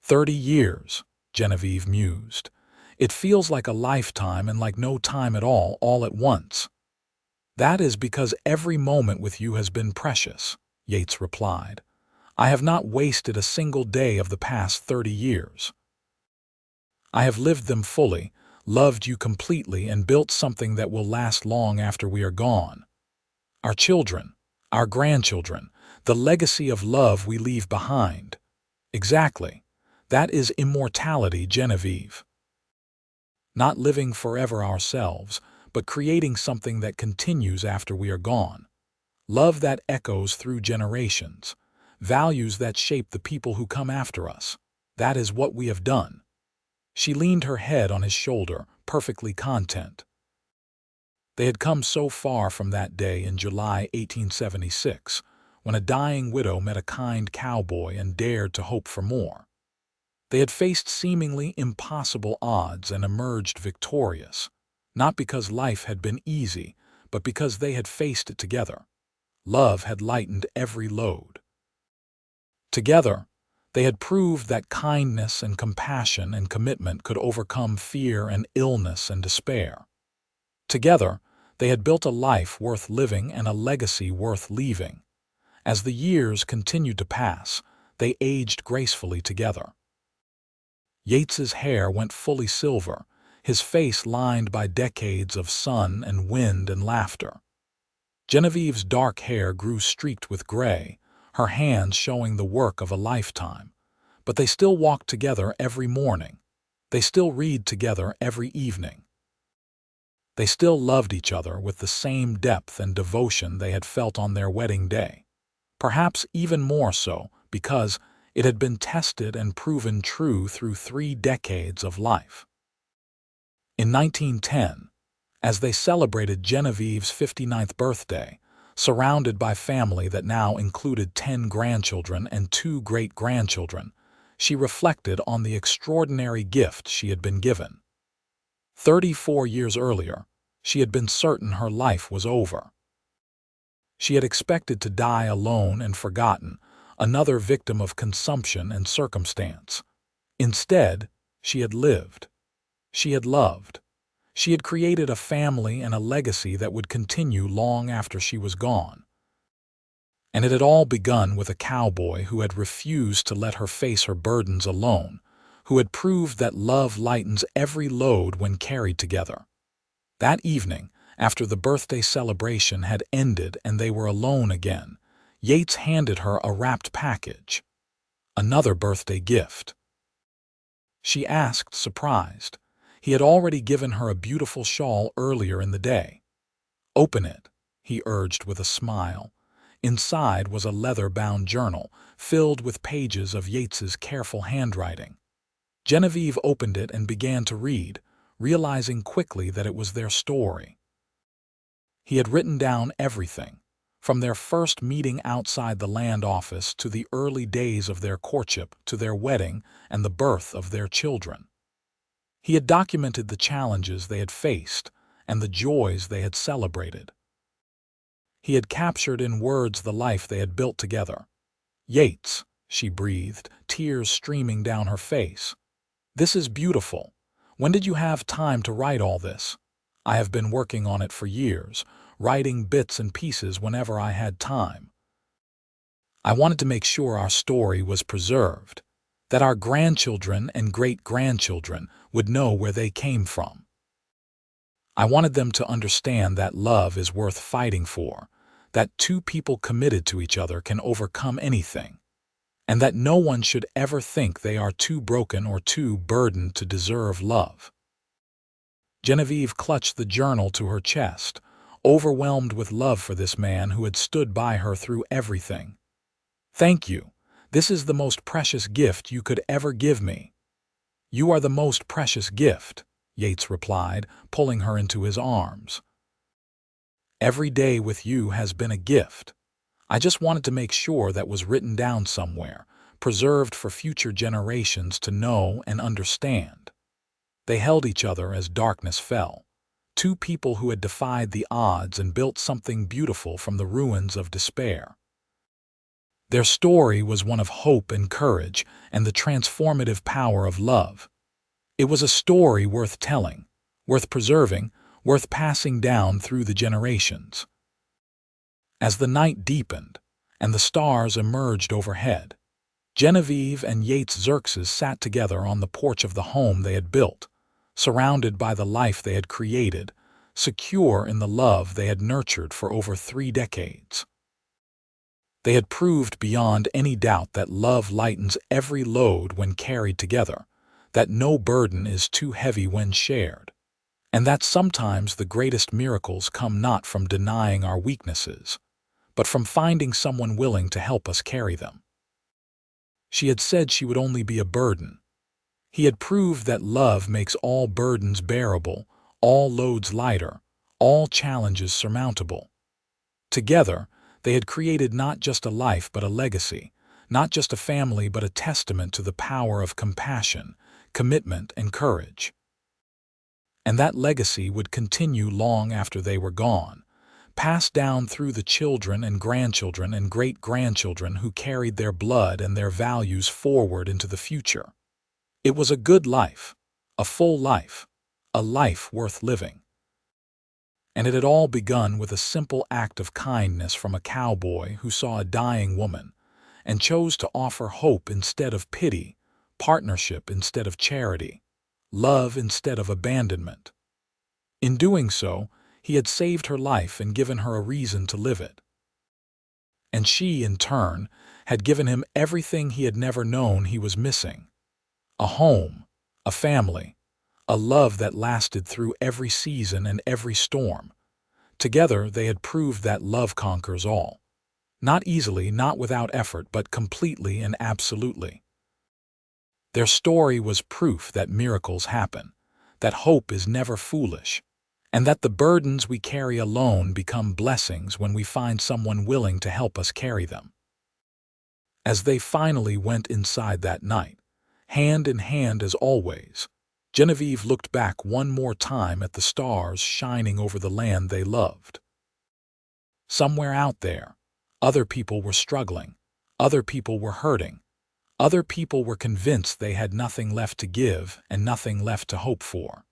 30 years, Genevieve mused. It feels like a lifetime and like no time at all at once. That is because every moment with you has been precious, Yates replied. I have not wasted a single day of the past 30 years. I have lived them fully, loved you completely, and built something that will last long after we are gone. Our children, our grandchildren, the legacy of love we leave behind. Exactly. That is immortality, Genevieve. Not living forever ourselves, but creating something that continues after we are gone. Love that echoes through generations. Values that shape the people who come after us. That is what we have done. She leaned her head on his shoulder, perfectly content. They had come so far from that day in July 1876, when a dying widow met a kind cowboy and dared to hope for more. They had faced seemingly impossible odds and emerged victorious, not because life had been easy, but because they had faced it together. Love had lightened every load. Together, they had proved that kindness and compassion and commitment could overcome fear and illness and despair. Together, they had built a life worth living and a legacy worth leaving. As the years continued to pass, they aged gracefully together. Yates's hair went fully silver, his face lined by decades of sun and wind and laughter. Genevieve's dark hair grew streaked with gray, her hands showing the work of a lifetime. But they still walked together every morning. They still read together every evening. They still loved each other with the same depth and devotion they had felt on their wedding day. Perhaps even more so because it had been tested and proven true through 3 decades of life. In 1910, as they celebrated Genevieve's 59th birthday, surrounded by family that now included 10 grandchildren and 2 great-grandchildren, she reflected on the extraordinary gift she had been given. 34 years earlier, she had been certain her life was over. She had expected to die alone and forgotten, another victim of consumption and circumstance. Instead, she had lived. She had loved. She had created a family and a legacy that would continue long after she was gone. And it had all begun with a cowboy who had refused to let her face her burdens alone, who had proved that love lightens every load when carried together. That evening, after the birthday celebration had ended and they were alone again, Yates handed her a wrapped package. Another birthday gift. She asked, surprised. He had already given her a beautiful shawl earlier in the day. "Open it," he urged with a smile. Inside was a leather-bound journal, filled with pages of Yates's careful handwriting. Genevieve opened it and began to read, realizing quickly that it was their story. He had written down everything, from their first meeting outside the land office to the early days of their courtship to their wedding and the birth of their children. He had documented the challenges they had faced and the joys they had celebrated. He had captured in words the life they had built together. "Yates," she breathed, tears streaming down her face. "This is beautiful. When did you have time to write all this? I have been working on it for years, writing bits and pieces whenever I had time. I wanted to make sure our story was preserved, that our grandchildren and great-grandchildren would know where they came from. I wanted them to understand that love is worth fighting for, that 2 people committed to each other can overcome anything, and that no one should ever think they are too broken or too burdened to deserve love." Genevieve clutched the journal to her chest, overwhelmed with love for this man who had stood by her through everything. "Thank you. This is the most precious gift you could ever give me." "You are the most precious gift," Yates replied, pulling her into his arms. "Every day with you has been a gift. I just wanted to make sure that was written down somewhere, preserved for future generations to know and understand." They held each other as darkness fell. Two people who had defied the odds and built something beautiful from the ruins of despair. Their story was one of hope and courage and the transformative power of love. It was a story worth telling, worth preserving, worth passing down through the generations. As the night deepened and the stars emerged overhead, Genevieve and Yates Xerxes sat together on the porch of the home they had built, surrounded by the life they had created, secure in the love they had nurtured for over 3 decades. They had proved beyond any doubt that love lightens every load when carried together, that no burden is too heavy when shared, and that sometimes the greatest miracles come not from denying our weaknesses, but from finding someone willing to help us carry them. She had said she would only be a burden. He had proved that love makes all burdens bearable, all loads lighter, all challenges surmountable. Together, they had created not just a life but a legacy, not just a family but a testament to the power of compassion, commitment, and courage. And that legacy would continue long after they were gone, passed down through the children and grandchildren and great-grandchildren who carried their blood and their values forward into the future. It was a good life, a full life, a life worth living. And it had all begun with a simple act of kindness from a cowboy who saw a dying woman and chose to offer hope instead of pity, partnership instead of charity, love instead of abandonment. In doing so, he had saved her life and given her a reason to live it. And she, in turn, had given him everything he had never known he was missing: a home, a family, a love that lasted through every season and every storm. Together they had proved that love conquers all. Not easily, not without effort, but completely and absolutely. Their story was proof that miracles happen, that hope is never foolish, and that the burdens we carry alone become blessings when we find someone willing to help us carry them. As they finally went inside that night, hand in hand as always, Genevieve looked back one more time at the stars shining over the land they loved. Somewhere out there, other people were struggling, other people were hurting, other people were convinced they had nothing left to give and nothing left to hope for.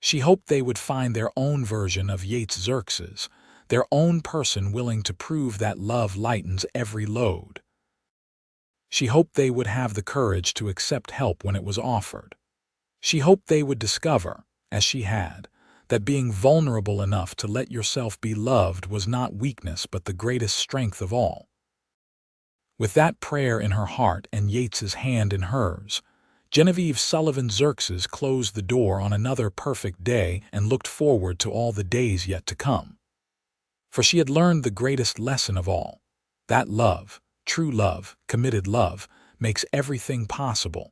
She hoped they would find their own version of Yates Xerxes, their own person willing to prove that love lightens every load. She hoped they would have the courage to accept help when it was offered. She hoped they would discover, as she had, that being vulnerable enough to let yourself be loved was not weakness but the greatest strength of all. With that prayer in her heart and Yates's hand in hers, Genevieve Sullivan Xerxes closed the door on another perfect day and looked forward to all the days yet to come. For she had learned the greatest lesson of all, that love, true love, committed love, makes everything possible.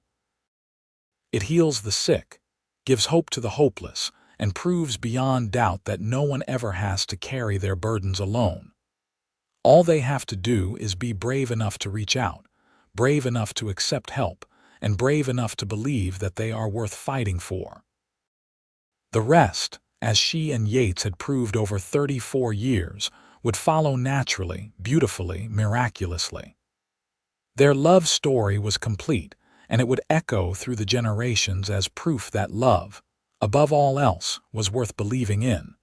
It heals the sick, gives hope to the hopeless, and proves beyond doubt that no one ever has to carry their burdens alone. All they have to do is be brave enough to reach out, brave enough to accept help, and brave enough to believe that they are worth fighting for. The rest, as she and Yates had proved over 34 years, would follow naturally, beautifully, miraculously. Their love story was complete, and it would echo through the generations as proof that love, above all else, was worth believing in.